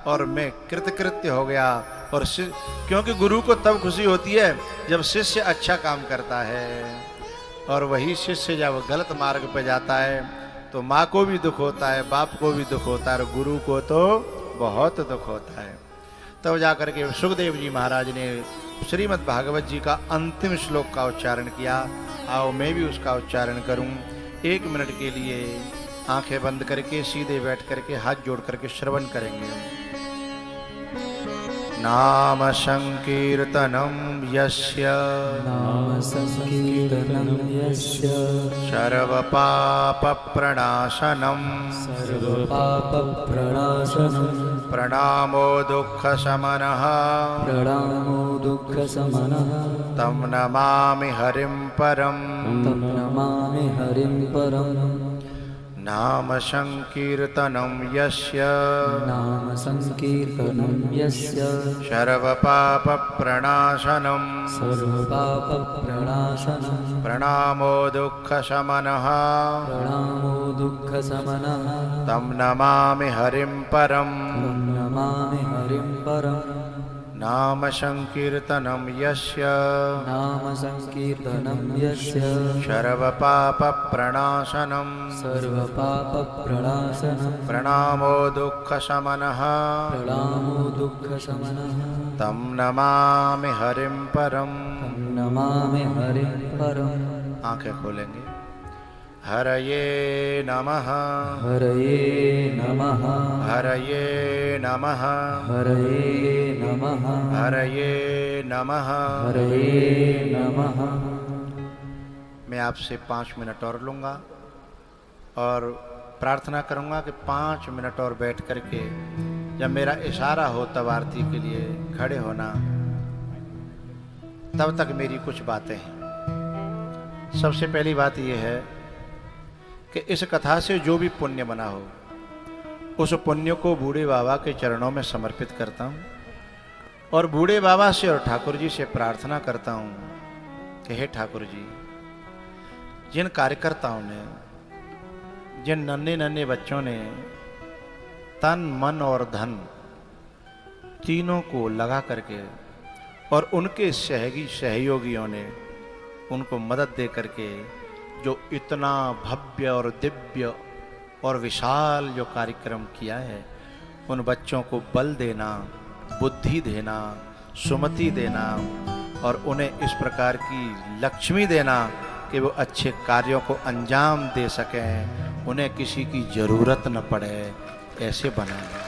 और मैं कृतकृत्य हो गया। और क्योंकि गुरु को तब खुशी होती है जब शिष्य अच्छा काम करता है, और वही शिष्य जब गलत मार्ग पर जाता है तो माँ को भी दुख होता है, बाप को भी दुख होता है, और गुरु को तो बहुत दुख होता है। तब जाकर के सुखदेव जी महाराज ने श्रीमद् भागवत जी का अंतिम श्लोक का उच्चारण किया। आओ मैं भी उसका उच्चारण करूं। 1 मिनट के लिए आंखें बंद करके सीधे बैठ करके हाथ जोड़ करके श्रवण करेंगे। नाम संकीर्तनम यस्य, नाम संकीर्तनं यस्य सर्वपाप प्रणाशनम, सर्वपापप्रणाशनं, प्रणामो दुःख शमनः प्रणामो दुःखशमनः तं नमामि हरिं परम् तं नमामि हरिं परम् नाम संकीर्तनं यस्य नाम संकीर्तनं यस्य सर्वपापप्रणाशनं सर्वपापप्रणाशनं प्रणामो दुःखशमनः प्रणामो दुःखशमनः तं नमामि हरिं परम् तं नमामि हरिं परम् नाम संकीर्तनं यस्य नाम संकीर्तनं यस्य सर्वपापप्रणाशनं सर्वपापप्रणाशनं प्रणामो दुःखशमनः प्रणामो दुःखशमनः तं नमामि हरिं परम् तं नमामि हरिं परम् आंखें खोलेंगे। हरये नमः हरये नमः हरये नमः हरये नमः हरये नमः। हरये नमः। मैं आपसे 5 मिनट और लूँगा और प्रार्थना करूँगा कि 5 मिनट और बैठ करके जब मेरा इशारा हो तब आरती के लिए खड़े होना। तब तक मेरी कुछ बातें हैं। सबसे पहली बात यह है कि इस कथा से जो भी पुण्य बना हो उस पुण्य को बूढ़े बाबा के चरणों में समर्पित करता हूँ और बूढ़े बाबा से और ठाकुर जी से प्रार्थना करता हूँ कि हे ठाकुर जी, जिन कार्यकर्ताओं ने, जिन नन्हे नन्हे बच्चों ने तन मन और धन तीनों को लगा करके और उनके सहयोगियों ने उनको मदद दे करके जो इतना भव्य और दिव्य और विशाल जो कार्यक्रम किया है, उन बच्चों को बल देना, बुद्धि देना, सुमति देना और उन्हें इस प्रकार की लक्ष्मी देना कि वो अच्छे कार्यों को अंजाम दे सकें, उन्हें किसी की जरूरत न पड़े, ऐसे बनाना।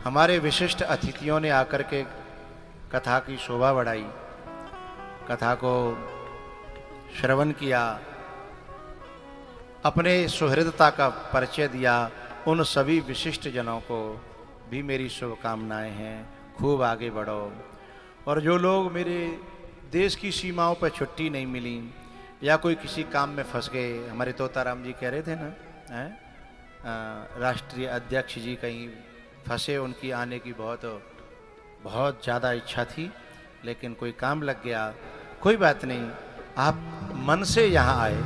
हमारे विशिष्ट अतिथियों ने आकर के कथा की शोभा बढ़ाई, कथा को श्रवण किया, अपने सुहृदता का परिचय दिया। उन सभी विशिष्ट जनों को भी मेरी शुभकामनाएं हैं। खूब आगे बढ़ो। और जो लोग मेरे देश की सीमाओं पर छुट्टी नहीं मिली या कोई किसी काम में फंस गए, हमारे तोताराम जी कह रहे थे ना, राष्ट्रीय अध्यक्ष जी कहीं फंसे, उनकी आने की बहुत ज़्यादा इच्छा थी लेकिन कोई काम लग गया। कोई बात नहीं, आप मन से यहाँ आए,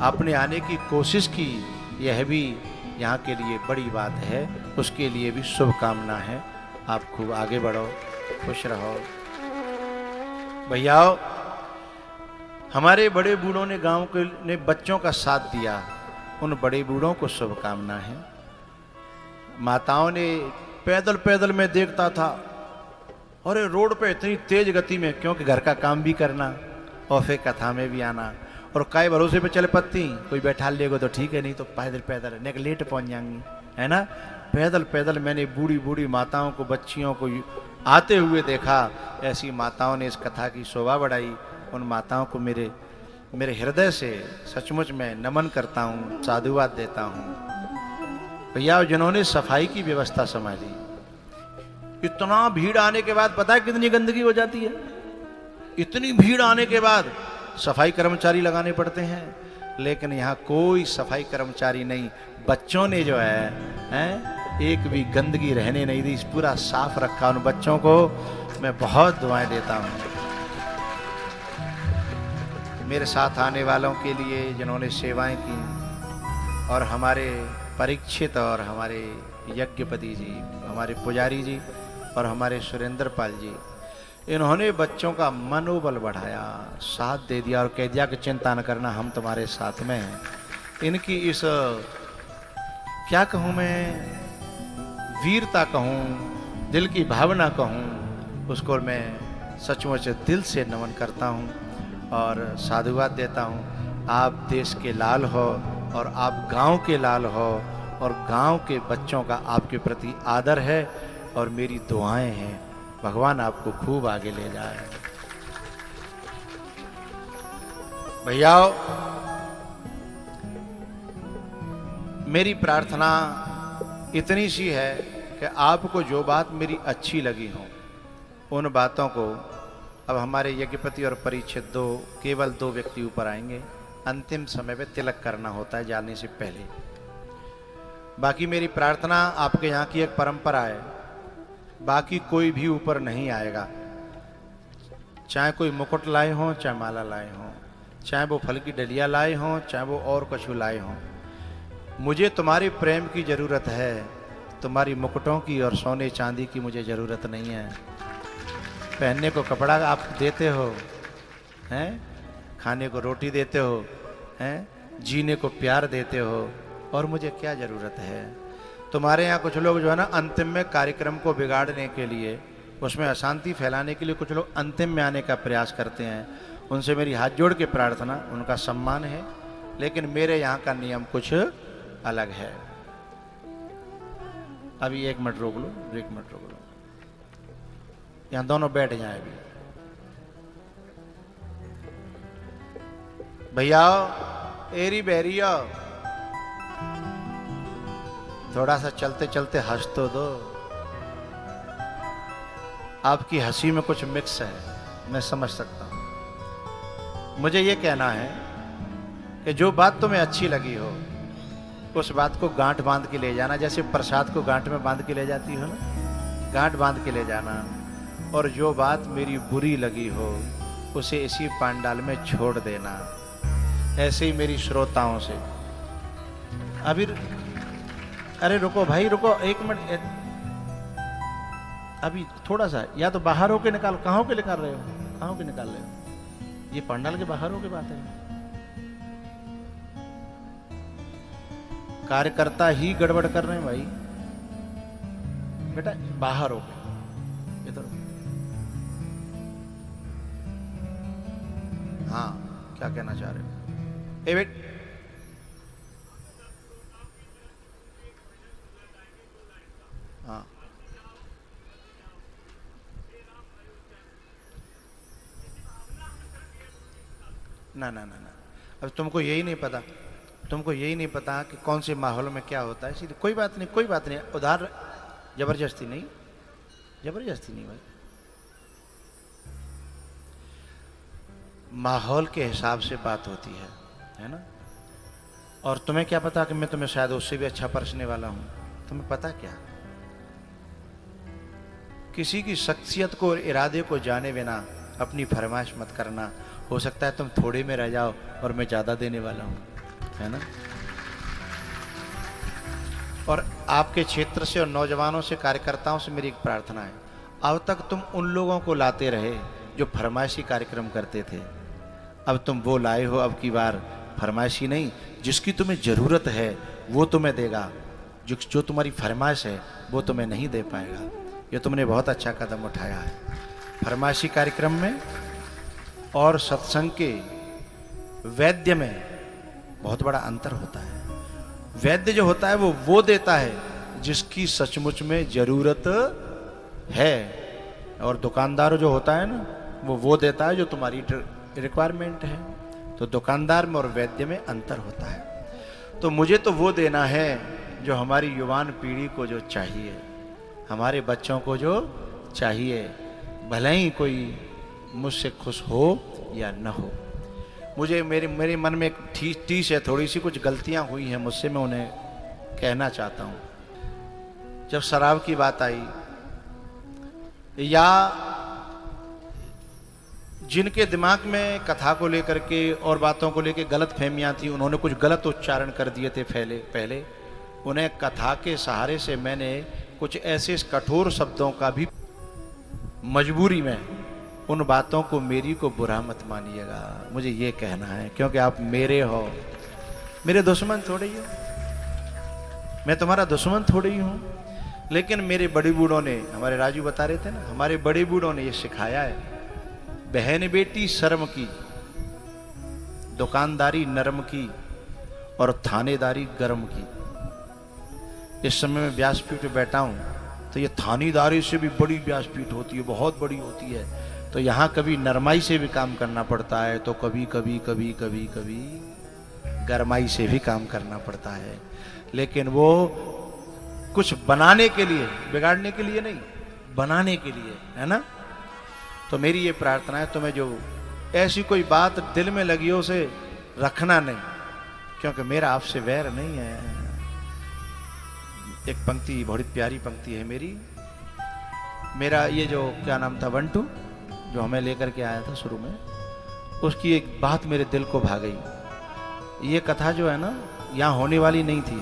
आपने आने की कोशिश की, यह भी यहाँ के लिए बड़ी बात है, उसके लिए भी शुभकामना है। आप खूब आगे बढ़ो, खुश रहो। भैयाओ, हमारे बड़े बूढ़ों ने गांव के ने बच्चों का साथ दिया, उन बड़े बूढ़ों को शुभकामना है। माताओं ने पैदल पैदल में देखता था, और रोड पे इतनी तेज गति में, क्योंकि घर का काम भी करना और फिर कथा में भी आना, और काय भरोसे पे चले पत्ती, कोई बैठा लेगो तो ठीक है, नहीं तो पैदल पैदल नेक लेट पहुंच जाएंगी, है ना। पैदल पैदल मैंने बूढ़ी बूढ़ी माताओं को, बच्चियों को आते हुए देखा। ऐसी माताओं ने इस कथा की शोभा बढ़ाई। उन माताओं को मेरे हृदय से सचमुच मैं नमन करता हूँ, साधुवाद देता हूँ। भैया, जिन्होंने सफाई की व्यवस्था संभाली, इतना भीड़ आने के बाद पता है कितनी गंदगी हो जाती है। इतनी भीड़ आने के बाद सफाई कर्मचारी लगाने पड़ते हैं, लेकिन यहाँ कोई सफाई कर्मचारी नहीं। बच्चों ने जो है एक भी गंदगी रहने नहीं दी, पूरा साफ रखा। उन बच्चों को मैं बहुत दुआएं देता हूँ। मेरे साथ आने वालों के लिए जिन्होंने सेवाएं की, और हमारे परीक्षित और हमारे यज्ञपति जी, हमारे पुजारी जी और हमारे सुरेंद्र पाल जी, इन्होंने बच्चों का मनोबल बढ़ाया, साथ दे दिया और कह दिया कि चिंता न करना, हम तुम्हारे साथ में हैं। इनकी इस, क्या कहूँ मैं, वीरता कहूँ, दिल की भावना कहूँ, उसको मैं सचमुच दिल से नमन करता हूँ और साधुवाद देता हूँ। आप देश के लाल हो और आप गांव के लाल हो, और गांव के बच्चों का आपके प्रति आदर है और मेरी दुआएं हैं। भगवान आपको खूब आगे ले जाए। भैयाओ, मेरी प्रार्थना इतनी सी है कि आपको जो बात मेरी अच्छी लगी हो उन बातों को, अब हमारे यज्ञपति और परीक्षित केवल 2 व्यक्ति ऊपर आएंगे, अंतिम समय पे तिलक करना होता है जाने से पहले। बाकी मेरी प्रार्थना, आपके यहाँ की एक परंपरा है, बाकी कोई भी ऊपर नहीं आएगा, चाहे कोई मुकुट लाए हों, चाहे माला लाए हों, चाहे वो फल की डलिया लाए हों, चाहे वो और कुछ लाए हों। मुझे तुम्हारे प्रेम की ज़रूरत है, तुम्हारी मुकुटों की और सोने चांदी की मुझे ज़रूरत नहीं है। पहनने को कपड़ा आप देते हो, हैं, खाने को रोटी देते हो, हैं, जीने को प्यार देते हो, और मुझे क्या ज़रूरत है। तुम्हारे यहाँ कुछ लोग जो है ना, अंतिम में कार्यक्रम को बिगाड़ने के लिए, उसमें अशांति फैलाने के लिए कुछ लोग अंतिम में आने का प्रयास करते हैं। उनसे मेरी हाथ जोड़ के प्रार्थना, उनका सम्मान है, लेकिन मेरे यहाँ का नियम कुछ अलग है। अभी 1 मिनट रोक लो, 1 मिनट रोक लो, यहाँ दोनों बैठ जाए अभी। भैया एरी बैरिया, थोड़ा सा चलते चलते हंस तो दो। आपकी हंसी में कुछ मिक्स है, मैं समझ सकता हूं। मुझे ये कहना है कि जो बात तुम्हें अच्छी लगी हो उस बात को गांठ बांध के ले जाना, जैसे प्रसाद को गांठ में बांध के ले जाती हो ना, गांठ बांध के ले जाना। और जो बात मेरी बुरी लगी हो उसे इसी पांडाल में छोड़ देना। ऐसे ही मेरी श्रोताओं से अभी, अरे रुको भाई रुको 1 मिनट, अभी थोड़ा सा, या तो बाहर होके निकाल, कहाँ होके निकाल रहे हो, कहाँ होके निकाल रहे हो, ये पंडाल के बाहर होके बात है। कार्यकर्ता ही गड़बड़ कर रहे हैं भाई, बेटा बाहर होके इधर। हाँ, क्या कहना चाह रहे हो? ए बेट, हाँ ना ना ना ना, अब तुमको यही नहीं पता, तुमको यही नहीं पता कि कौन से माहौल में क्या होता है। सीधे कोई बात नहीं, कोई बात नहीं, उधार जबरदस्ती नहीं, जबरदस्ती नहीं भाई, माहौल के हिसाब से बात होती है ना। और तुम्हें क्या पता कि मैं तुम्हें शायद उससे भी अच्छा परसने वाला हूं, तुम्हें पता क्या? किसी की शख्सियत को और इरादे को जाने बिना अपनी फरमाइश मत करना। हो सकता है तुम थोड़े में रह जाओ और मैं ज्यादा देने वाला हूं, है ना। और आपके क्षेत्र से और नौजवानों से, कार्यकर्ताओं से मेरी एक प्रार्थना है, अब तक तुम उन लोगों को लाते रहे जो फरमाइशी कार्यक्रम करते थे, अब तुम वो लाए हो। अब की बार फरमाइशी नहीं, जिसकी तुम्हें ज़रूरत है वो तुम्हें देगा, जो तुम्हारी फरमाइश है वो तुम्हें नहीं दे पाएगा। ये तुमने बहुत अच्छा कदम उठाया है। फरमाइशी कार्यक्रम में और सत्संग के वैद्य में बहुत बड़ा अंतर होता है। वैद्य जो होता है वो देता है जिसकी सचमुच में ज़रूरत है, और दुकानदार जो होता है ना वो देता है जो तुम्हारी रिक्वायरमेंट है। तो दुकानदार में और वैद्य में अंतर होता है। तो मुझे तो वो देना है जो हमारी युवान पीढ़ी को जो चाहिए, हमारे बच्चों को जो चाहिए, भले ही कोई मुझसे खुश हो या न हो। मुझे मेरे मन में एक टीस है, थोड़ी सी कुछ गलतियां हुई हैं मुझसे, मैं उन्हें कहना चाहता हूं। जब शराब की बात आई, या जिनके दिमाग में कथा को लेकर के और बातों को लेकर गलत फहमियां थी, उन्होंने कुछ गलत उच्चारण कर दिए थे पहले, उन्हें कथा के सहारे से मैंने कुछ ऐसे कठोर शब्दों का भी, मजबूरी में उन बातों को मेरी को बुरा मत मानिएगा, मुझे ये कहना है, क्योंकि आप मेरे हो, मेरे दुश्मन थोड़े ही हो, मैं तुम्हारा दुश्मन थोड़े ही हूँ। लेकिन मेरे बड़े बूढ़ों ने, हमारे राजू बता रहे थे ना, हमारे बड़े बूढ़ों ने ये सिखाया है, बहन बेटी शर्म की, दुकानदारी नरम की और थानेदारी गर्म की। इस समय मैं व्यासपीठ पे बैठा हूँ तो ये थानेदारी से भी बड़ी व्यासपीठ होती है, बहुत बड़ी होती है। तो यहाँ कभी नरमाई से भी काम करना पड़ता है, तो कभी कभी गरमाई से भी काम करना पड़ता है। लेकिन वो कुछ बनाने के लिए, बिगाड़ने के लिए नहीं, बनाने के लिए, है ना। तो मेरी ये प्रार्थना है, तुम्हें जो ऐसी कोई बात दिल में लगी हो उसे रखना नहीं, क्योंकि मेरा आपसे वैर नहीं है। एक पंक्ति, बड़ी प्यारी पंक्ति है मेरी। मेरा ये जो क्या नाम था, बंटू, जो हमें लेकर के आया था शुरू में, उसकी एक बात मेरे दिल को भा गई। ये कथा जो है ना, यहाँ होने वाली नहीं थी,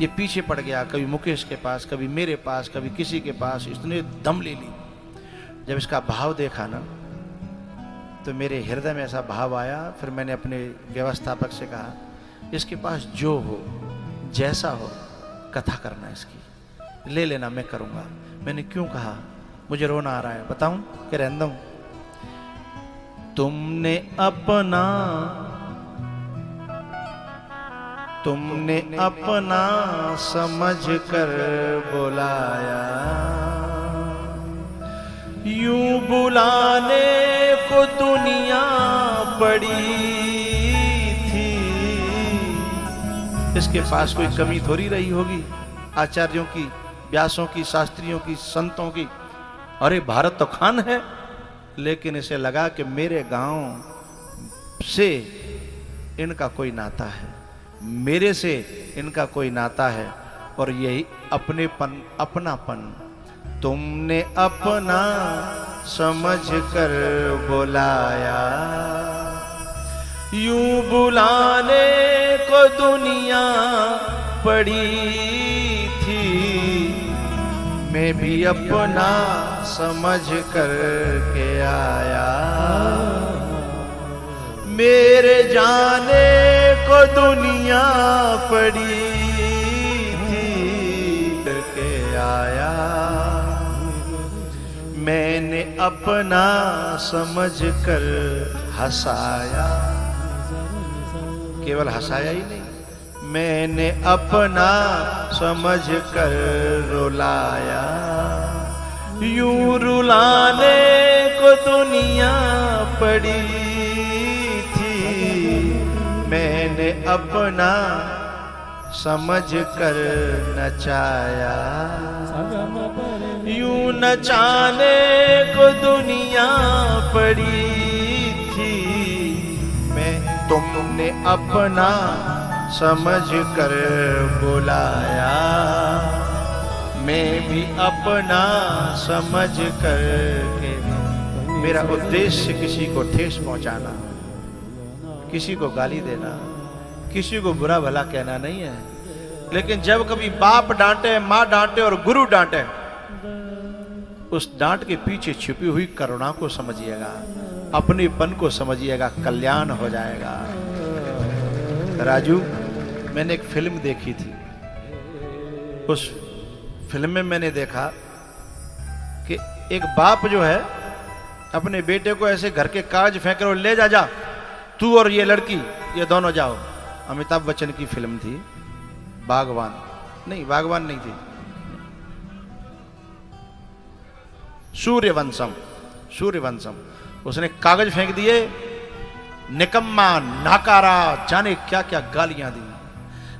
ये पीछे पड़ गया, कभी मुकेश के पास, कभी मेरे पास, कभी किसी के पास, इसने दम ले ली। जब इसका भाव देखा ना, तो मेरे हृदय में ऐसा भाव आया। फिर मैंने अपने व्यवस्थापक से कहा, इसके पास जो हो, जैसा हो, कथा करना इसकी, ले लेना, मैं करूँगा। मैंने क्यों कहा, मुझे रोना आ रहा है, बताऊं कि रहने दूं? तुमने अपना समझ कर बुलाया, यूं बुलाने को दुनिया पड़ी थी। इसके पास कोई कमी थोड़ी रही होगी, आचार्यों की, व्यासों की, शास्त्रियों की, संतों की। अरे भारत तो खान है, लेकिन इसे लगा कि मेरे गांव से इनका कोई नाता है, मेरे से इनका कोई नाता है, और यही अपनेपन, अपनापन। तुमने अपना समझ कर बुलाया, यूं बुलाने को दुनिया पड़ी थी। मैं भी अपना समझ कर के आया, मेरे जाने को दुनिया पड़ी थी के आया। मैंने अपना समझ कर हंसाया, केवल हंसाया ही नहीं, मैंने अपना समझ कर रुलाया। यूं रुलाने को दुनिया पड़ी थी, मैंने अपना समझ कर नचाया। यूं नचाने को दुनिया पड़ी थी, मैं तुमने अपना समझ कर बुलाया। मैं भी अपना समझ कर के, मेरा उद्देश्य किसी को ठेस पहुंचाना, किसी को गाली देना, किसी को बुरा भला कहना नहीं है। लेकिन जब कभी बाप डांटे, माँ डांटे और गुरु डांटे, उस डांट के पीछे छिपी हुई करुणा को समझिएगा, अपनेपन को समझिएगा, कल्याण हो जाएगा। राजू, मैंने एक फिल्म देखी थी, उस फिल्म में मैंने देखा कि एक बाप जो है अपने बेटे को ऐसे घर के कागज फेंक कर, ले जा, तू और ये लड़की, ये दोनों जाओ। अमिताभ बच्चन की फिल्म थी, बागवान नहीं थी, सूर्यवंशम। उसने कागज फेंक दिए, निकम्मा, नाकारा, जाने क्या क्या गालियां दी।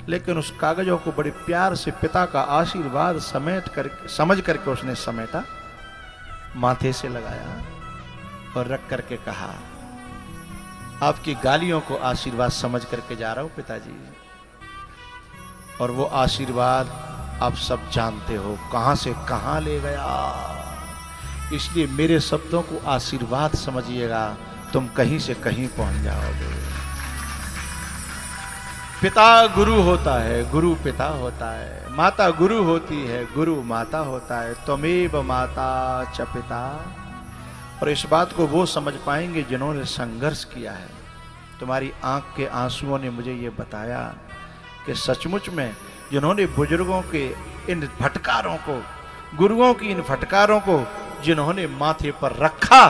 लेकिन उस कागजों को बड़े प्यार से पिता का आशीर्वाद समझ करके उसने समेटा, माथे से लगाया और रख करके कहा, आपकी गालियों को आशीर्वाद समझ करके जा रहा हूं पिताजी। और वो आशीर्वाद आप सब जानते हो कहां से कहां ले गया। इसलिए मेरे शब्दों को आशीर्वाद समझिएगा, तुम कहीं से कहीं पहुंच जाओगे। पिता गुरु होता है, गुरु पिता होता है, माता गुरु होती है, गुरु माता होता है। त्वमेव माता च पिता। और इस बात को वो समझ पाएंगे जिन्होंने संघर्ष किया है। तुम्हारी आंख के आंसुओं ने मुझे ये बताया कि सचमुच में जिन्होंने बुजुर्गों के इन फटकारों को, गुरुओं की इन फटकारों को जिन्होंने माथे पर रखा,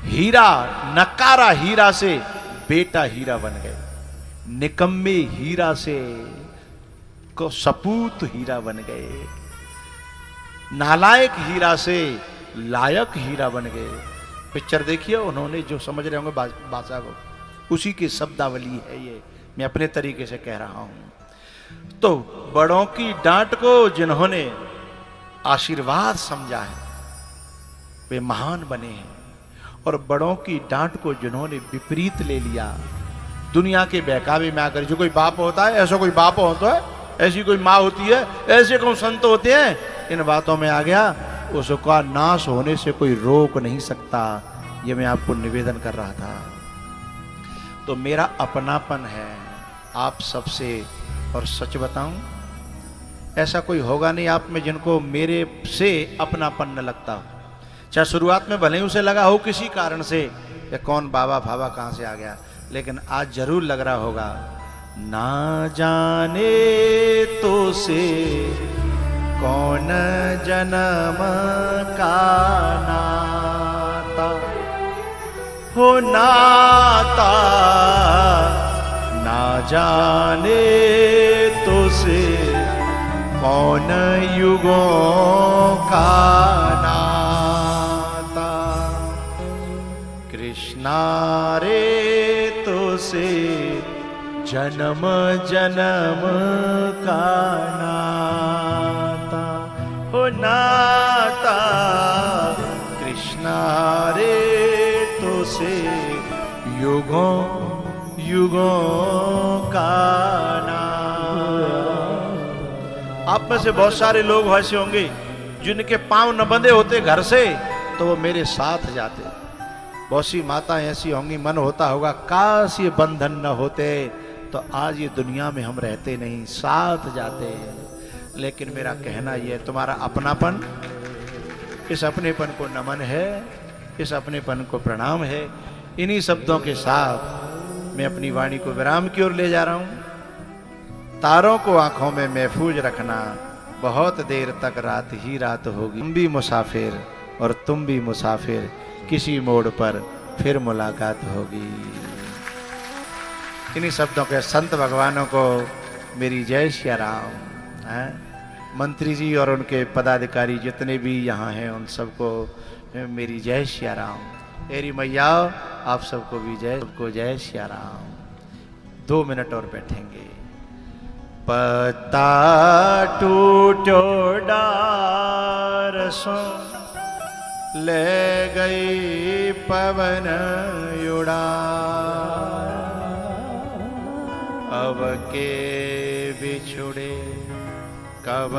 हीरा, नकारा हीरा से बेटा हीरा बन गए, निकम्मे हीरा से को सपूत हीरा बन गए, नालायक हीरा से लायक हीरा बन गए। पिक्चर देखिए, उन्होंने जो समझ रहे होंगे भाषा को, उसी की शब्दावली है ये। मैं अपने तरीके से कह रहा हूं। तो बड़ों की डांट को जिन्होंने आशीर्वाद समझा है वे महान बने हैं, और बड़ों की डांट को जिन्होंने विपरीत ले लिया, दुनिया के बहकावे में आकर, जो कोई बाप होता है ऐसा कोई बाप होता है, ऐसी कोई माँ होती है, ऐसे कौन संत होते हैं, इन बातों में आ गया, उसका नाश होने से कोई रोक नहीं सकता। ये मैं आपको निवेदन कर रहा था। तो मेरा अपनापन है आप सबसे, और सच बताऊं ऐसा कोई होगा नहीं आप में जिनको मेरे से अपनापन न लगता हो। चाहे शुरुआत में भले ही उसे लगा हो किसी कारण से, ये कौन बाबा भावा कहाँ से आ गया, लेकिन आज जरूर लग रहा होगा। ना जाने तो से कौन जन्म का नाता हो नाता, ना जाने तो से कौन युगों का नाता, कृष्णा रे तो से जन्म जन्म का नाता हो नाता, कृष्णा रे तो से युगों युगों का नाता। आप में से बहुत सारे लोग ऐसे होंगे जिनके पांव न बंधे होते घर से तो वो मेरे साथ जाते। बहुत सी माताएं ऐसी होंगी, मन होता होगा काश ये बंधन न होते तो आज ये दुनिया में हम रहते नहीं, साथ जाते। लेकिन मेरा कहना ये, तुम्हारा अपनापन, इस अपनेपन को नमन है, इस अपनेपन को प्रणाम है। इन्हीं शब्दों के साथ मैं अपनी वाणी को विराम की ओर ले जा रहा हूं। तारों को आंखों में महफूज रखना, बहुत देर तक रात ही रात होगी। हम भी मुसाफिर और तुम भी मुसाफिर, किसी मोड़ पर फिर मुलाकात होगी। इन्हीं शब्दों के संत भगवानों को मेरी जय श्री राम। मंत्री जी और उनके पदाधिकारी जितने भी यहाँ हैं उन सबको मेरी जय श्री राम। मेरी मैया आप सबको भी जय, सबको जय श्री राम। 2 मिनट और बैठेंगे। पत्ता टूटो डार सो ले गई पवन उड़ा, अब के बिछुड़े कब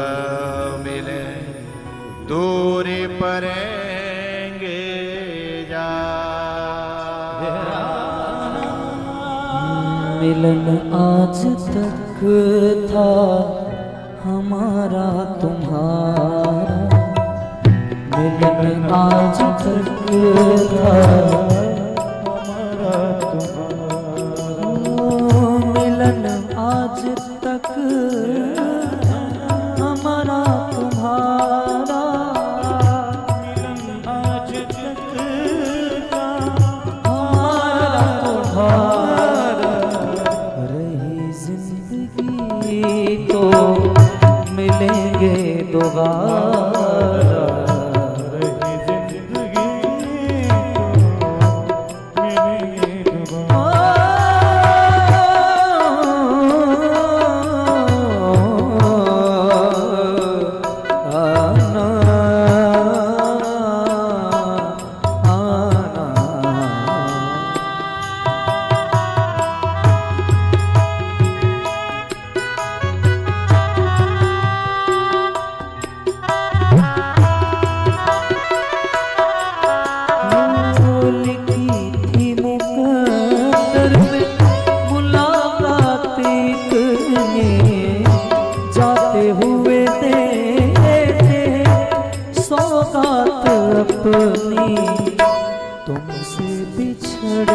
मिले दूरी परेंगे जा। मिलन आज तक था हमारा तुम्हारा, मिलन आज तक था हमारा तुम्हारा, मिलन आज तक हमारा तुम्हारा, मिलन आज तक का हमारा तुम्हारा। रही जिंदगी तो मिलेंगे दोबारा, अपनी तुमसे बिछड़